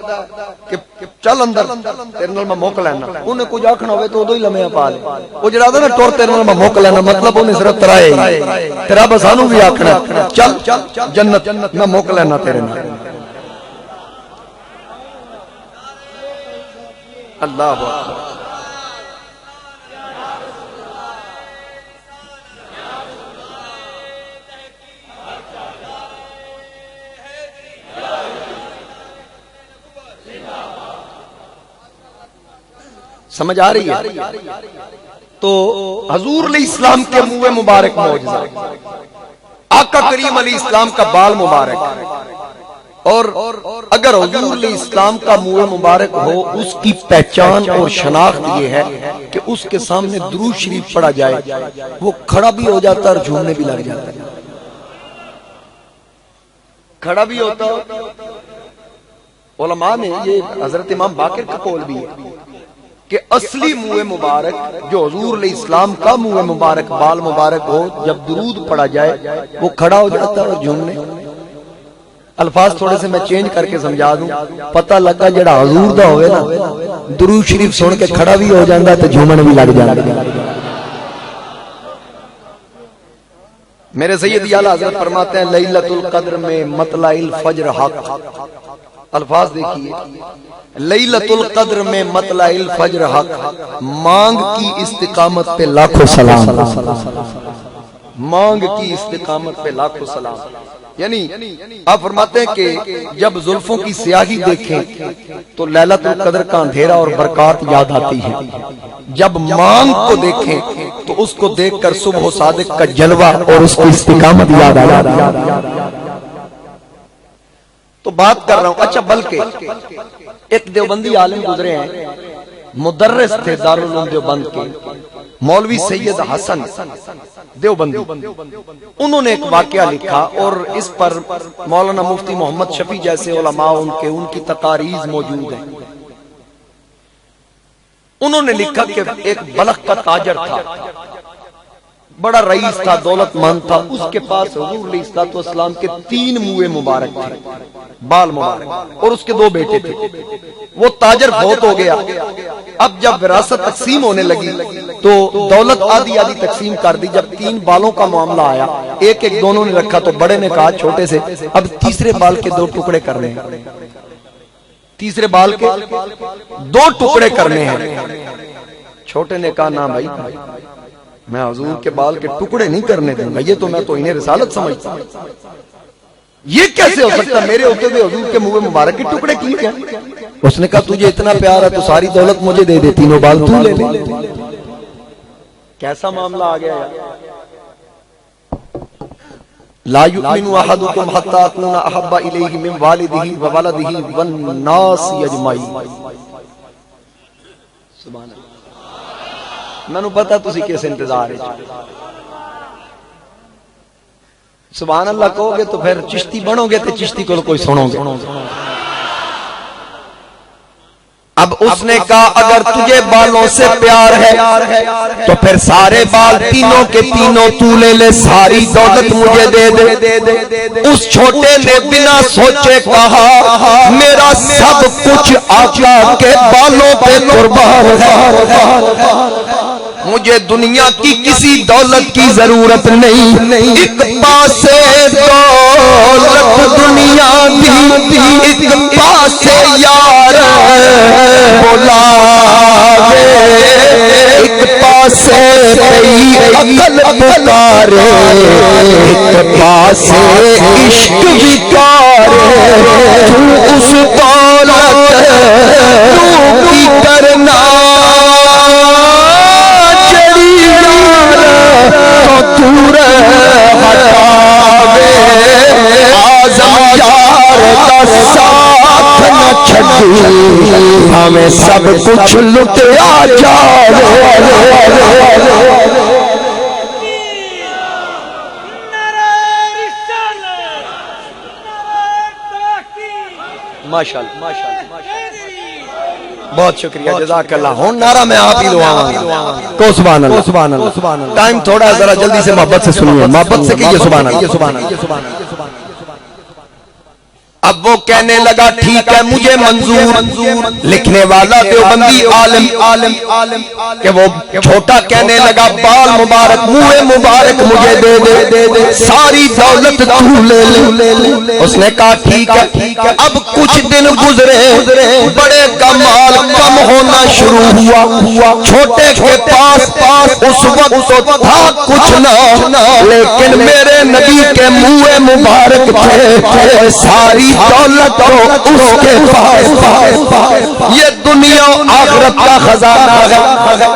کہ چل اندر تیرے نال میں موک لینا. انہیں کچھ آکھنا ہوئے تو ادو ہی لمحے پا لے. وہ جڑا دا نا ٹور تیرے نال میں موک لینا مطلب انہیں صرف ترائے تیرا بس سانو بھی آکھنا چل جنت میں موک لینا تیرے نال. اللہ اکبر. سمجھ آ رہی ہے؟ تو حضور علیہ السلام کے منہ مبارک معجزہ، آقا کریم علیہ السلام کا بال مبارک. اور اگر حضور علیہ السلام کا منہ مبارک ہو اس کی پہچان اور شناخت یہ ہے کہ اس کے سامنے درود شریف پڑھا جائے وہ کھڑا بھی ہو جاتا اور جھومنے بھی لگ جاتا ہے. کھڑا بھی ہوتا. علماء نے یہ حضرت امام باقر کا قول بھی ہے کہ اصلی منہ مبارک جو حضور علیہ السلام کا منہ مبارک بال مبارک ہو جب درود پڑھا جائے وہ کھڑا ہو جاتا ہے اور جھومنے. الفاظ تھوڑے سے میں چینج کر کے سمجھا دوں پتہ لگا جڑا حضور دا ہوئے نا درود شریف سن کے کھڑا بھی ہو جاندہ تو جھومن بھی لگ جاندہ. میرے سیدی اعلیٰ حضرت فرماتے ہیں لیلۃ القدر میں مطلع الفجر حق. الفاظ دیکھیے لیلۃ القدر میں مطلع الفجر حق. مانگ کی استقامت پہ لاکھوں سلام. مانگ کی استقامت پہ لاکھوں سلام. یعنی آپ فرماتے ہیں کہ جب زلفوں کی سیاہی دیکھیں تو لیلۃ القدر کا اندھیرا اور برکات یاد آتی ہے. جب مانگ کو دیکھیں تو اس کو دیکھ کر صبح و صادق کا جلوہ اور اس کی استقامت یاد آتی ہے. تو بات کر رہا ہوں. اچھا بلکہ ایک دیوبندی عالم گزرے ہیں مدرس تھے دارالعلوم دیوبند کے مولوی سید حسن دیوبندی. انہوں نے ایک واقعہ لکھا اور اس پر مولانا مفتی محمد شفیع جیسے علماء ان کی تقاریز موجود ہیں. انہوں نے لکھا کہ ایک بلخ کا تاجر تھا، بڑا رئیس تھا، دولت مند تھا. اس کے پاس حضور علیہ السلام کے 3 منہ مبارک تھے بال مبارک اور اس کے 2 بیٹے تھے. وہ تاجر فوت ہو گیا. اب جب وراثت تقسیم ہونے لگی تو دولت آدھی آدھی تقسیم کر دی. جب 3 بالوں کا معاملہ آیا ایک ایک دونوں نے رکھا تو بڑے نے کہا چھوٹے سے اب تیسرے بال کے 2 ٹکڑے کرنے ہیں. تیسرے بال کے 2 ٹکڑے کرنے ہیں. چھوٹے نے کہا نہ بھائی میں حضور کے بال کے ٹکڑے نہیں کرنے دوں گا، یہ تو میں تو انہیں رسالت سمجھتا ہوں. یہ کیسے ہو سکتا میرے ہوتے ہوئے حضور کے منہ مبارک کے ٹکڑے کیے کیا؟ اس نے کہا تجھے اتنا پیار ہے تو ساری دولت مجھے دے دے، 3 بال تو لے لے. کیسا معاملہ آ گیا. لا یؤمن احدکم حتی اکون احب الیہ من والدہ وولدہ والناس اجمعین. سبحان اللہ. میں نے پتا تسی کیسے انتظار ہے. سبحان اللہ کہو گے تو پھر چشتی بنو گے تو چشتی کو کوئی سنو گے. اب اس نے کہا اگر تجھے بالوں سے پیار ہے تو پھر سارے بال تینوں کے تینوں تو لے لے، ساری دولت مجھے دے دے. اس چھوٹے نے بنا سوچے کہا میرا سب کچھ آقا کے بالوں پہ قربان ہے، مجھے دنیا کی کسی دولت کی ضرورت نہیں. ایک پاسے دولت دنیا دی، ایک پاسے یار بولا، ایک پاسے پئی عقل پکارے، ایک پاس عشق بکارے، تو اس دولت تو کی کرنا چڑی یارا تو دور ہٹاوے، آزم یار کا ساتھ نہ چھڑی، ہمیں سب کچھ لٹیا جاوے۔ ماشاءاللہ بہت شکریہ، جزاک اللہ۔ ہوں نعرہ میں آپ ہی لواؤں گا کو سبحان اللہ سبحان اللہ۔ ٹائم تھوڑا ہے، ذرا جلدی سے محبت سے سنیے، محبت سے کیجئے سبحان اللہ۔ اب وہ کہنے لگا ٹھیک ہے مجھے منظور، لکھنے والا دیوبندی عالم کہ وہ چھوٹا کہنے لگا بال مبارک منہ مبارک مجھے دے دے، ساری دولت تو لے لے۔ اس نے کہا ٹھیک ہے۔ اب کچھ دن گزرے، بڑے کا مال کم ہونا شروع ہوا، چھوٹے کے پاس اس وقت تو تھا کچھ نہ، لیکن میرے نبی کے منہ مبارک تھے، ساری دولت تو اس کے پاس، یہ دنیا آخرت کا خزانہ ہے۔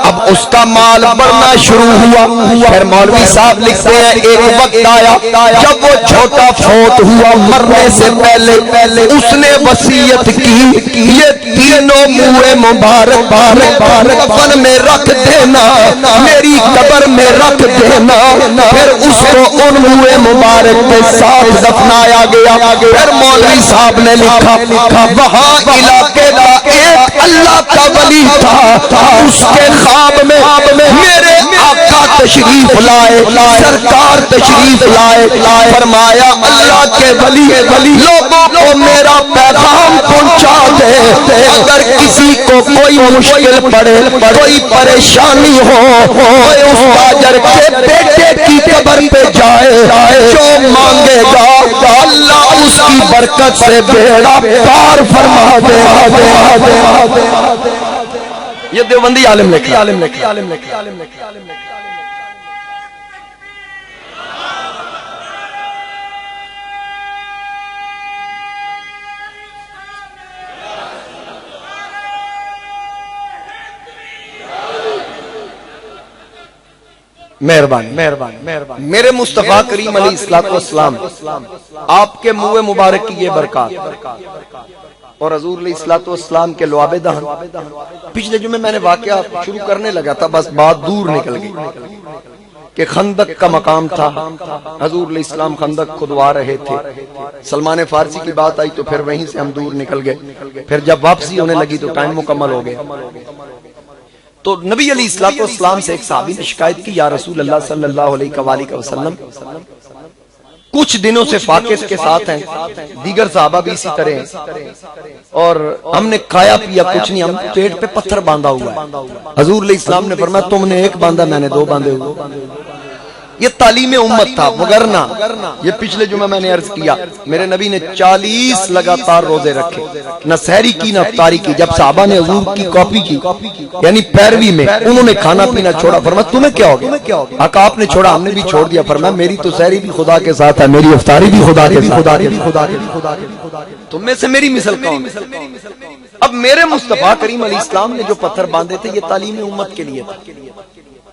اب اس کا مال بڑھنا شروع ہوا۔ پھر مولوی صاحب لکھتے ہیں ایک وقت آیا جب وہ چھوٹا فوت ہوا، مرنے سے پہلے اس نے وصیت کی یہ تینوں منہ مبارک کفن میں رکھ دینا، میری قبر میں رکھ دینا۔ پھر اس کو ان منہ مبارک کے ساتھ دفنایا گیا۔ پھر مولوی صاحب نے لکھا وہاں علاقے کا ایک اللہ کا ولی تھا، اس کے خواب میں میرے آقا تشریف لائے، سرکار تشریف لائے، فرمایا اللہ کے ولی لوگوں کو میرا پیغام پہنچا دے، اگر کسی کو کوئی مشکل پڑے، کوئی پریشانی ہو، کوئی اس تاجر کے بیٹے کی قبر پہ جائے، جو مانگے گا اللہ اس کی برکت سے بیڑا پار فرما دے۔ یہ دیوبندی عالم لکھا۔ مہربانی میرے مصطفیٰ کریم علیہ السلام آپ کے منہ مبارک کی یہ برکات اور حضور علیہ السلام کے لعاب دہن۔ پچھلے جمعے میں نے واقعہ شروع کرنے لگا تھا، بس بات دور نکل گئی کہ خندق کا مقام تھا، حضور علیہ السلام خندق کھدوا رہے تھے، سلمان فارسی کی بات آئی تو پھر وہیں سے ہم دور نکل گئے۔ پھر جب واپسی ہونے لگی تو ٹائم مکمل ہو گیا۔ تو نبی علیہ السلام سے ایک صحابی نے شکایت کی، یا رسول اللہ صلی اللہ علیہ وآلہ وسلم کچھ دنوں سے فاقے کے ساتھ ہیں، دیگر صحابہ بھی اسی طرح ہیں، اور ہم نے کھایا پیا کچھ نہیں، ہم پیٹ پہ پتھر باندھا ہوا ہے۔ حضور علیہ السلام نے فرمایا تم نے ایک باندھا، میں نے دو باندھے ہوئے۔ یہ تعلیم امت تھا، وگرنہ یہ پچھلے جمعہ میں نے عرض کیا میرے نبی نے 40 لگاتار روزے رکھے، نہ سحری کی نہ افطاری کی۔ جب صحابہ نے حضور کی کاپی کی یعنی پیروی میں، انہوں نے کھانا پینا چھوڑا، فرمایا تمہیں کیا ہو گیا؟ آقا آپ نے چھوڑا، ہم نے بھی چھوڑ دیا۔ فرمایا میری تو سحری بھی خدا کے ساتھ ہے، میری افطاری بھی خدا کے ساتھ، تم میں سے میری مثل کون؟ اب میرے مصطفیٰ کریم علیہ السلام نے جو پتھر باندھے تھے یہ تعلیم امت کے لیے تھا۔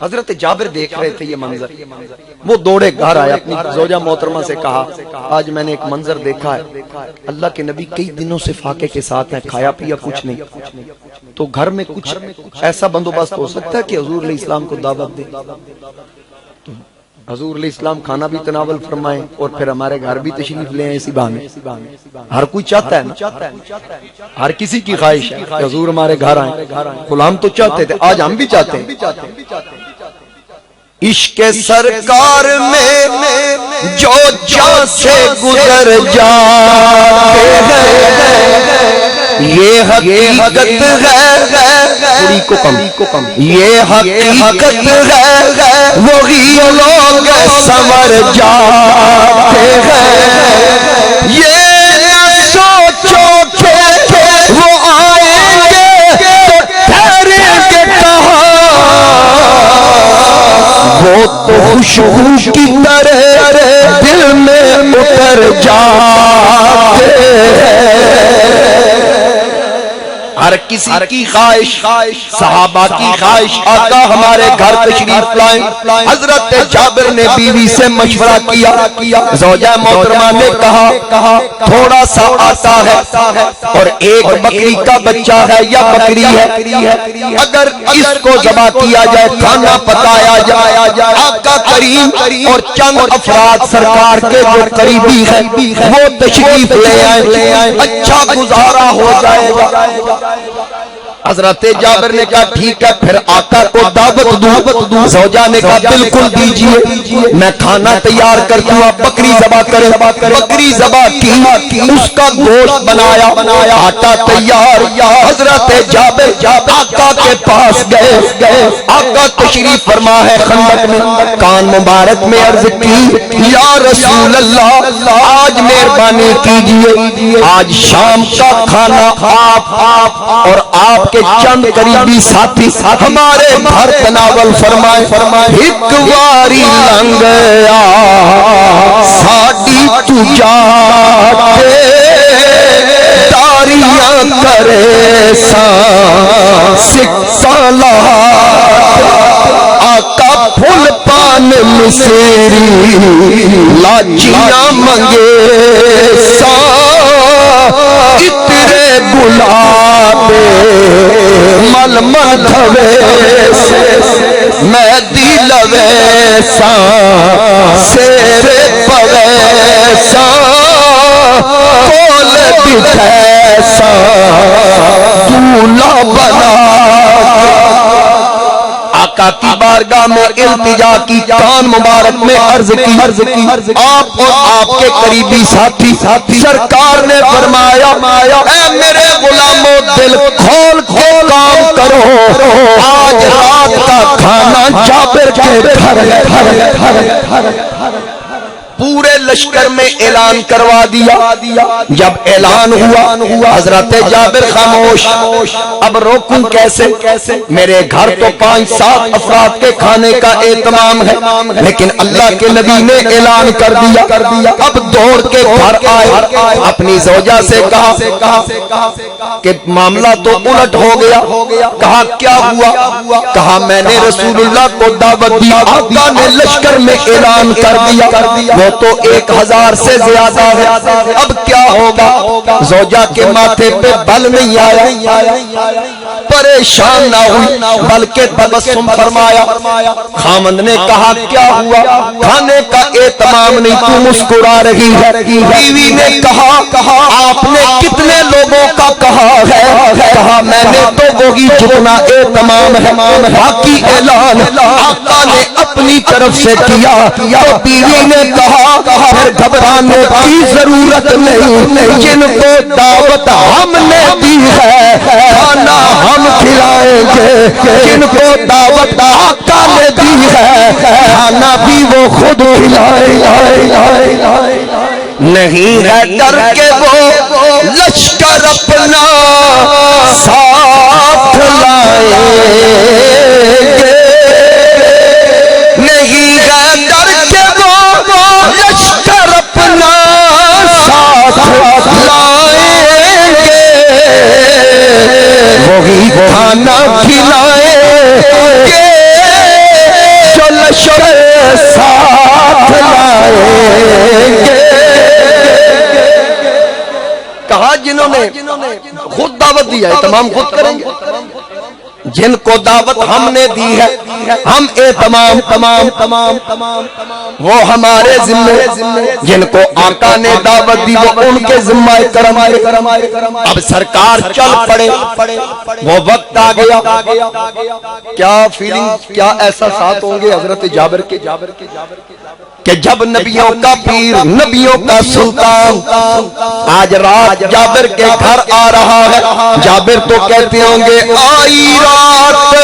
حضرت جابر دیکھ رہے تھے یہ منظر، وہ دوڑے گھر آئے، اپنی زوجہ محترمہ سے کہا آج میں نے ایک منظر دیکھا ہے، اللہ کے نبی کئی دنوں سے فاقے کے ساتھ ہیں، کھایا پیا کچھ نہیں، تو گھر میں کچھ ایسا بندوبست ہو سکتا ہے کہ حضور علیہ السلام کو دعوت دے۔ حضور علیہ السلام کھانا بھی تناول فرمائیں اور پھر ہمارے گھر بھی تشریف لے آئیں، اسی بہانے۔ ہر کوئی چاہتا ہے نا، ہر کسی کی خواہش ہے کہ حضور ہمارے گھر آئیں، غلام تو چاہتے تھے، آج ہم بھی چاہتے ہیں۔ عشق سرکار میں جو جان سے گزر جاتے ہیں، یہ حقیقت ہے، یہ حقیقت ہے، وہی لوگ سنور جاتے ہیں۔ یہ نہ سوچو کہ وہ آئیں گے تو ٹھہریں گے کہاں، وہ خوشبو کی طرح دل میں اتر جاتے ہیں۔ ہر کسی کی خواہش، صحابہ کی خواہش آقا ہمارے گھر تشریف لائیں۔ حضرت جابر نے بیوی سے مشورہ کیا، زوجہ محترمہ نے کہا تھوڑا سا آتا ہے اور ایک بکری کا بچہ ہے یا بکری ہے، اگر اس کو ذبح کیا جائے، کھانا پکایا جائے، آقا کریم اور چند افراد سرکار کے جو قریبی ہیں وہ تشریف لے آئیں، اچھا گزارا ہو جائے گا۔ حضرت جابر نے کہا ٹھیک ہے پھر آقا کو دعوت دوں۔ زوجہ نے کہا بالکل دیجئے، میں کھانا تیار کرتی ہوں، آپ بکری ذبح کریں۔ بکری ذبح کی، اس کا گوشت بنایا، آٹا تیار۔ حضرت جابر آقا کے پاس گئے، آقا تشریف فرما ہے خندق میں، کان مبارک میں عرض کی یا رسول اللہ آج مہربانی کیجئے، آج شام کا کھانا آپ اور آپ کے چند قریبی ساتھی ہمارے گھر تناول فرمائے۔ ایک واری لنگیا ساڈی تجاتے داریاں کرے سکسالا آقا پھول پان مصری لاچیاں منگے سا اترے گلاب مل مدھوے مہدی لویسا سیر پویسا کول بٹھیسا دولا بنا۔ آقا کی بارگاہ میں التجا کی، کان مبارک میں عرض کی، آپ اور آپ کے قریبی ساتھی سرکار نے فرمایا اے میرے غلاموں دل کھول کے کام کرو، آج رات کا کھانا جابر کے گھر۔ پورے لشکر میں اعلان کروا دیا۔ جب اعلان ہوا حضرت جابر خاموش، اب روکوں کیسے؟ میرے گھر تو 5-7 افراد کے کھانے کا اہتمام ہے، لیکن اللہ کے نبی نے اعلان کر دیا۔ اب دوڑ کے گھر آئے، اپنی زوجہ سے کہا کہ معاملہ تو الٹ ہو گیا۔ کہا کیا ہوا؟ کہا میں نے رسول اللہ کو دعوت دی، آقا نے لشکر میں اعلان کر دیا، وہ تو 1000 سے زیادہ ہے، اب کیا ہوگا؟ زوجہ کے ماتھے پہ بل نہیں آیا، پریشان نہ ہوئی بلکہ تبسم فرمایا۔ خامند نے کہا کیا ہوا؟ کھانے کا اہتمام نہیں، تو مسکرا رہی ہے۔ بیوی نے کہا آپ نے کتنے لوگوں کا کہا ہے؟ کہا میں نے تو وہی جتنا اہتمام ہے، باقی اعلان آقا نے اپنی طرف سے کیا۔ تو بیوی نے کہا پھر گھبرانے کی ضرورت نہیں، جن کو دعوت ہم نے دی ہے کھانا ہم کھلائیں گے، جن کو دعوت آقا نے دی ہے کھانا بھی وہ خود کھلائیں گے۔ نہیں ہے ڈر کے وہ لشکر اپنا ساتھ لائیں گے، نہیں ہے ڈر کے وہ لشکر اپنا ساتھ لائیں گے، وہی کھانا کھلائیں گے جو لشکر ساتھ لائیں گے۔ کہا جنہوں نے خود دعوت دی ہے تمام خود کریں گے، جن کو دعوت ہم نے دی ہے ہم تمام وہ ہمارے ذمہ، جن کو آقا نے دعوت دی وہ ان کے ذمہ کرم۔ اب سرکار چل پڑے، وہ وقت آ گیا، کیا فیلنگ کیا احساسات ہوں گے حضرت جابر کے کہ جب نبیوں کا پیر، نبیوں کا سلطان آج رات جابر کے گھر آ رہا ہے۔ جابر تو کہتے ہوں گے آئی رات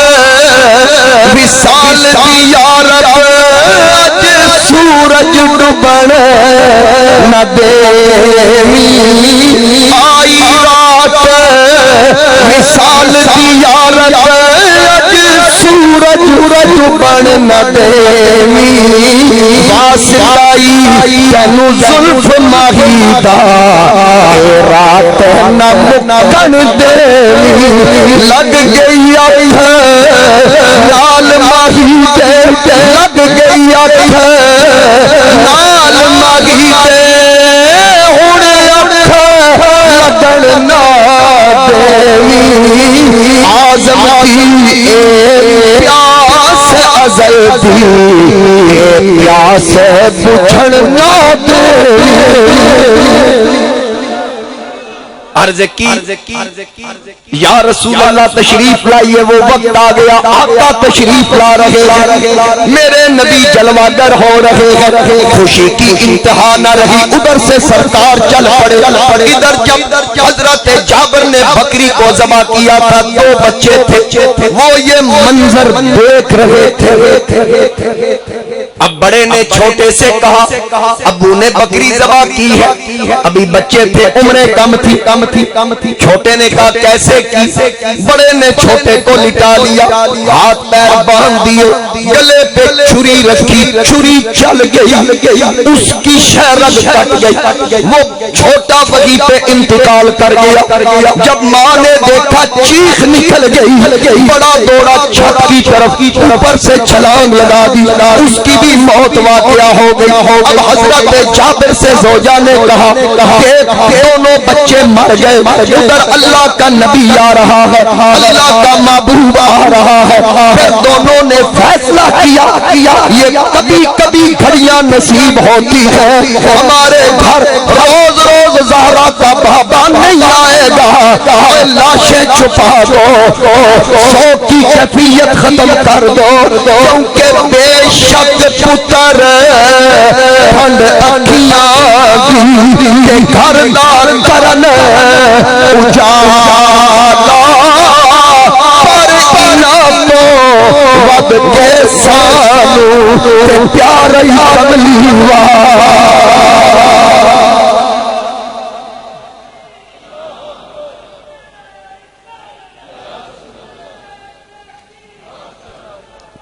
وصال دی یارت، آج سورج ڈوبن نہ دیوی، آئی رات مثال دیا رب سورج بن نہ دیوی واسطائی تینو زلف ماہی دا رات نہ مکن دیوی لگ گئی لال ماہی دے لگ گئی لال ماہی دے ہونے لگن نہ دیوی آزم کی پیاس ازل دی پیاس بجھن نہ دیوی عرض کی یا رسول اللہ تشریف لائیے وہ وقت آ گیا آقا تشریف لا رہے ہیں میرے نبی جلوگر ہو رہے ہیں خوشی کی انتہا نہ رہی ادھر سے سرکار چل پڑے ادھر جب حضرت جابر نے بکری کو ذبح کیا تھا 2 بچے تھے وہ یہ منظر دیکھ رہے تھے اب بڑے نے چھوٹے سے کہا ابو نے بکری ذبح کی ہے ابھی بچے تھے عمریں کم تھی چھوٹے نے کہا کیسے کی بڑے نے چھوٹے کو لٹا لیا ہاتھ پیر باندھ دیے گلے پہ چھری رکھی چھری چل گئی اس کی شہرت کٹ گئی وہ چھوٹا وہیں پہ انتقال کر گیا جب ماں نے دیکھا چیخ نکل گئی بڑا دوڑا چھت کی طرف اوپر سے چھلانگ لگا دی اس کی بھی موت واقعہ ہو گئی اب حضرت جابر سے زوجہ نے کہا کہ دونوں بچے مر گئے ادھر اللہ کا نبی آ رہا ہے اللہ کا محبوب آ رہا ہے پھر دونوں نے فیصلہ کیا یہ کبھی کبھی گھڑیاں نصیب ہوتی ہیں ہمارے گھر روز روز زہرا کا بابا نہیں آئے گا لاشیں چھپا دو 100 کی کیفیت ختم کر دو کیونکہ بے شک پتر ٹھنڈ اکھیاں کے گھر دار کرن اجالا پر انامو ود کے سانو پیارا کملیوا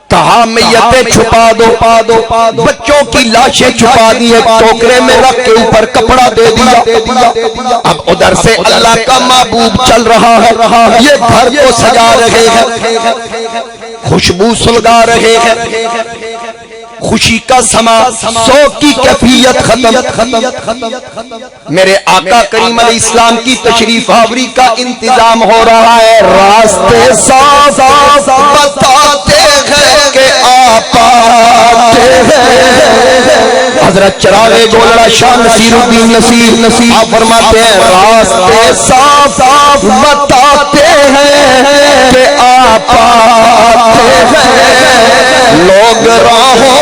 کہا میتیں چھپا دو بچوں کی لاشیں چھپا دی ایک ٹوکرے میں رکھ کے اوپر کپڑا دے دیا اب ادھر سے اللہ کا محبوب چل رہا ہے یہ گھر کو سجا رہے ہیں خوشبو سلگا رہے ہیں خوشی کا سما 100 کی کیفیت ختم میرے آقا کریم علیہ السلام کی تشریف آوری کا انتظام ہو رہا ہے راستے صاف بتاتے ہیں کہ آپ آتے ہیں حضرت چراغ گولڑا شاہ نصیر الدین نصیر آپ فرماتے ہیں راستے صاف بتاتے ہیں کہ آپ آتے ہیں لوگ راہوں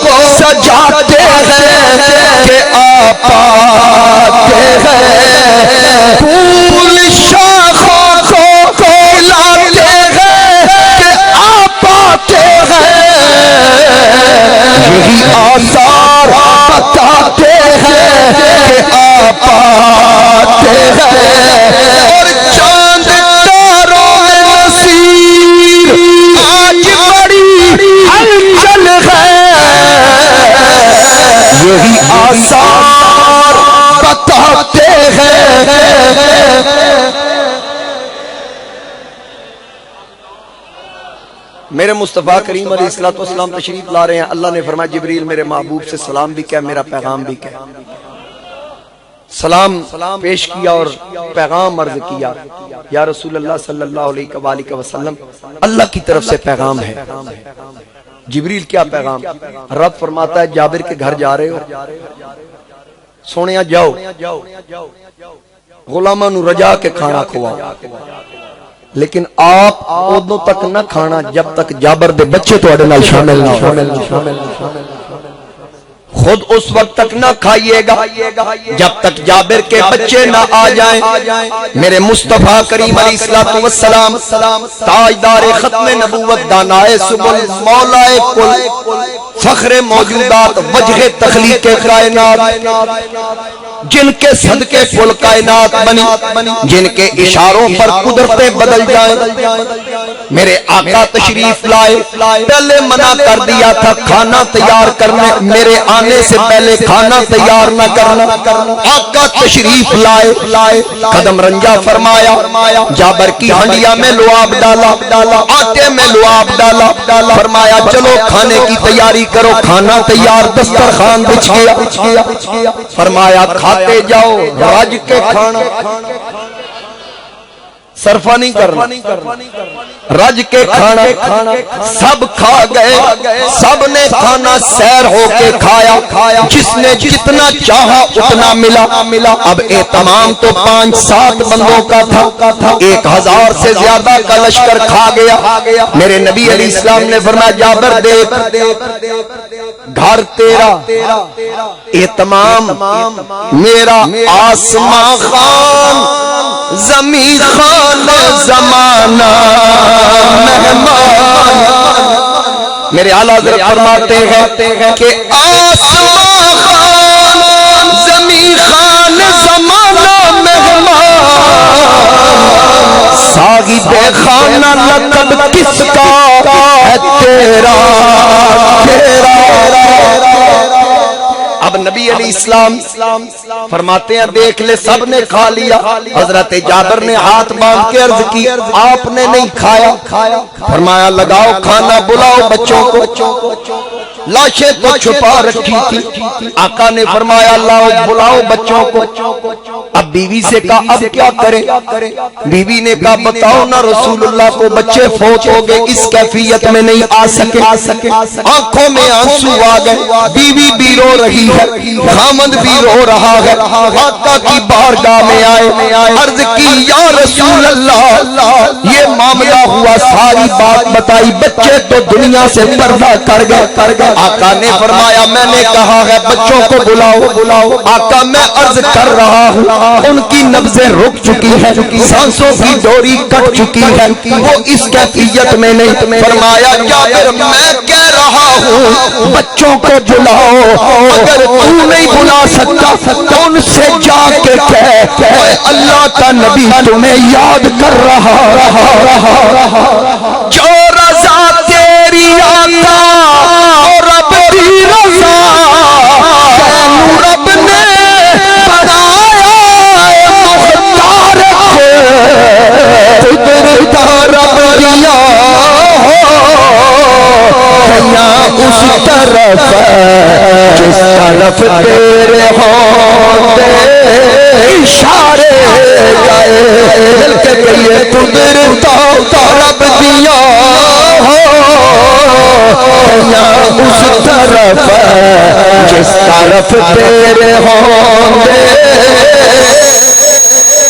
کو سجاتے ہیں کہ آپ آتے ہیں پھول شاخوں کو لاتے ہیں کہ آپ آتے ہیں یہی آثار بتاتے ہیں کہ آپ آتے ہیں اور چاند تاروں میں نصیر آج بڑی ہلچل ہے یہی آثار بتاتے ہیں میرے مصطفیٰ کریم علیہ السلام تشریف لا رہے ہیں اللہ نے فرمایا جبریل میرے محبوب سے سلام بھی کہہ میرا پیغام بھی کہہ سلام پیش کیا اور پیغام عرض کیا یا رسول اللہ صلی اللہ علیہ وسلم اللہ کی طرف سے پیغام ہے جبریل کیا پیغام رب فرماتا ہے جابر کے گھر جا رہے ہو سونیا جاؤ غلاماں نو رجا کے کھانا کھواؤ لیکن آپ ادوں تک نہ کھانا جب تک جابر دے بچے تواڈے نال شامل نہ ہو خود اس وقت تک نہ کھائیے گا جب تک جابر کے بچے نہ آ جائیں میرے مصطفیٰ کریم علیہ السلام تاجدار ختم نبوت دانائے سبل مولائے کل فخر موجودات وجہ تخلیق کائنات جن کے صدقے کل کائنات بنی، جن کے اشاروں پر قدرتیں بدل جائیں۔ میرے آقا تشریف لائے، پہلے منع کر دیا تھا کھانا تیار کرنے، میرے آنے سے پہلے کھانا تیار نہ کرنا۔ آقا تشریف لائے، قدم رنجا فرمایا، جابر کی ہنڈیا میں لعاب ڈالا، آٹے میں لعاب ڈالا، فرمایا چلو کھانے کی تیاری کرو۔ کھانا تیار، دسترخوان بچھ گیا، فرمایا کھاتے جاؤ، رج کے کھانا، صرفہ نہیں کرنا، رج کے کھانا، سب کھا گئے، سب نے کھانا سیر ہو کے کھایا، جس نے جتنا چاہا اتنا ملا۔ اب اہتمام تو 5-7 بندوں کا تھا، 1000 سے زیادہ کا لشکر کھا گیا۔ میرے نبی علیہ السلام نے فرمایا جابر دیکھ، گھر تیرا، اہتمام میرا، آسمان خان، زمین خان، زمانہ مہمان۔ میرے اعلیٰ حضرت فرماتے ہیں کہ آسمان خان، زمین خان، زمانہ مہمان، صاحب خانہ لقب کس کا ہے تیرا؟ اب نبی علیہ السلام فرماتے ہیں دیکھ لے سب نے کھا لیا۔ حضرت جابر نے ہاتھ باندھ کے عرض کی آپ نے نہیں کھایا؟ فرمایا لگاؤ کھانا، بلاؤ بچوں کو۔ لاشیں تو چھپا رکھی تھی، آقا نے فرمایا لاؤ بلاؤ بچوں کو۔ اب بیوی سے کہا اب کیا کرے؟ بیوی نے کہا بتاؤ نا رسول اللہ کو بچے فوت ہو گئے، اس کیفیت میں نہیں آ سکے۔ آنکھوں میں آنسو آ گئے، بیوی بھی رو رہی ہے، خامد بھی رو رہا ہے۔ آقا کی بارگاہ میں آئے، عرض کی یا رسول اللہ یہ معاملہ ہوا، ساری بات بتائی، بچے تو دنیا سے پردہ کر گئے۔ آقا نے فرمایا میں نے کہا ہے بچوں کو بلاؤ۔ آقا میں عرض کر رہا ہوں ان کی نبضیں رک چکی ہے، سانسوں کی ڈوری کٹ چکی ہے، وہ اس کیفیت میں نہیں۔ فرمایا جابر میں کہہ رہا ہوں بچوں کو بلاؤ، اگر تو نہیں بلا سکتا تو ان سے جا کے کہہ اللہ کا نبی تمہیں یاد کر رہا۔ جو رضا تیری آقا رب کی رضا، رب نے بنایا مختار کو، قدرت رب دیا یا اس طرف جس طرف تیرے ہوتے اشارے گئے، دل کے کہیے قدرت رب دیا یا اس طرف جس طرف تیرے ہوتے۔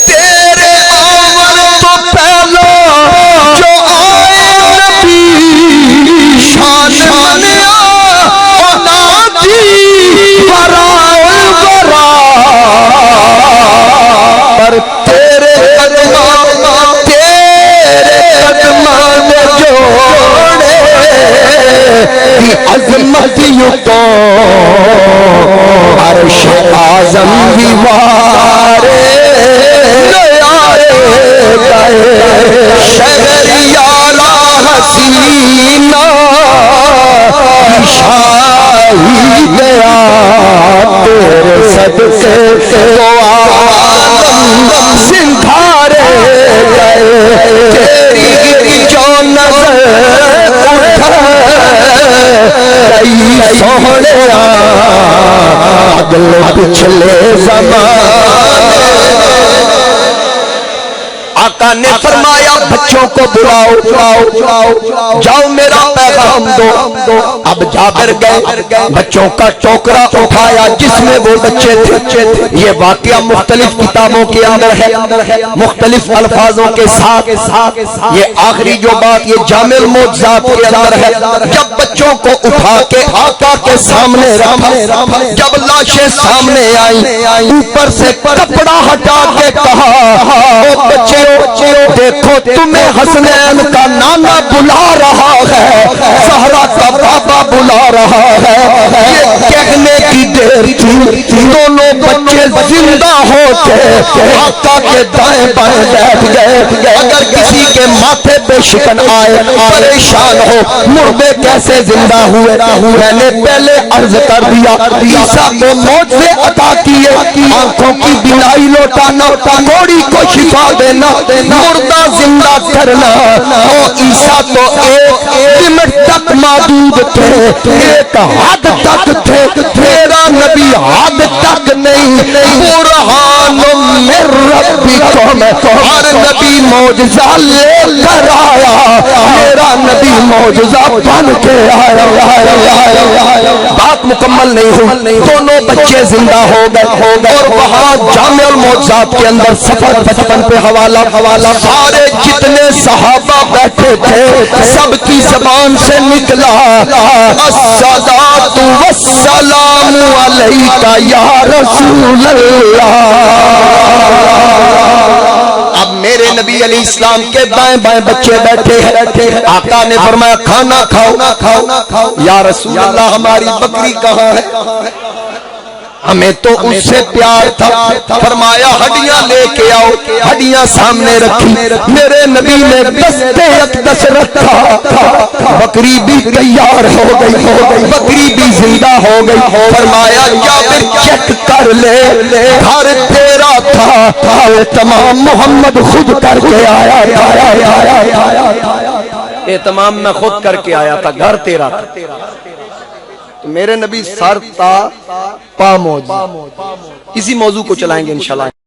تیرے آمن تو پہلا جو آئے نبی، شان منیا اولادی برائے برا، پر تیرے قدمان جوڑے کی عظمت یوں تو عرش اعظم دیوارے آئے گئے، شہریارا حسینہ شاہی گیا تیرے صدقے تو عالم سندھارے گئے، تیری جو نظر سوڑے اگلے پچھلے زمانے۔ آقا نے فرمایا بچوں کو بلاؤ، جاؤ میرا پیغام دو۔ اب جابر گئے، بچوں کا ٹوکرا اٹھایا جس میں وہ بچے تھے۔ یہ واقعہ مختلف کتابوں کے اندر ہے، مختلف الفاظوں کے ساتھ۔ یہ آخری جو بات یہ جامع المعجزات کے اندر ہے، جب بچوں کو اٹھا کے آقا کے سامنے رکھا، جب لاشیں سامنے آئیں، اوپر سے کپڑا ہٹا کے کہا او بچے دیکھو تمہیں حسنین کا نانا بلا رہا ہے، زہرا کا بابا بلا رہا ہے۔ یہ کہنے کی دیر دونوں بچے زندہ ہوتے آقا کے دائیں بائیں بیٹھ گئے. اگر کسی کے ماتھے پہ شکن آئے پریشان ہو مردے کیسے زندہ ہوئے, میں نے پہلے عرض کر دیا عیسیٰ کو معجزے عطا کیے, آنکھوں کی بینائی لوٹانا, کوڑی کو شفا دینا, مردہ زندہ کرنا. عیسیٰ تو ایک لمٹ تک محدود تھے, ایک حد تک تھے. تیرا نبی حد تک نہیں, برہان من ربکم, ہر نبی معجزہ لے کر آیا, میرا نبی معجزہ بن کے آیا. بات مکمل نہیں ہوئی, دونوں بچے زندہ ہو گئے اور وہاں جامع المعجزات کے اندر سفر 55 پہ حوالہ سارے جتنے صحابہ بیٹھے تھے سب کی زبان سے نکلا الصلاۃ والسلام علیک یا رسول اللہ. اب میرے نبی علیہ السلام کے دائیں بائیں بچے بیٹھے ہیں. آقا نے فرمایا کھانا کھاؤ. یا رسول اللہ ہماری بکری کہاں ہے؟ ہمیں تو اس سے پیار تھا. فرمایا ہڈیاں لے کے آؤ. ہڈیاں سامنے رکھی, میرے نبی نے دستے اقدس رکھا, بکری بھی تیار ہو گئی, بکری بھی زندہ ہو گئی. فرمایا جابر چیک کر لے, گھر تیرا تھا, تمام محمد خود کر کے آیا. اہتمام میں خود کر کے آیا تھا, گھر تیرا تھا. میرے نبی سر تا پا موج, اسی موضوع کو چلائیں گے انشاءاللہ.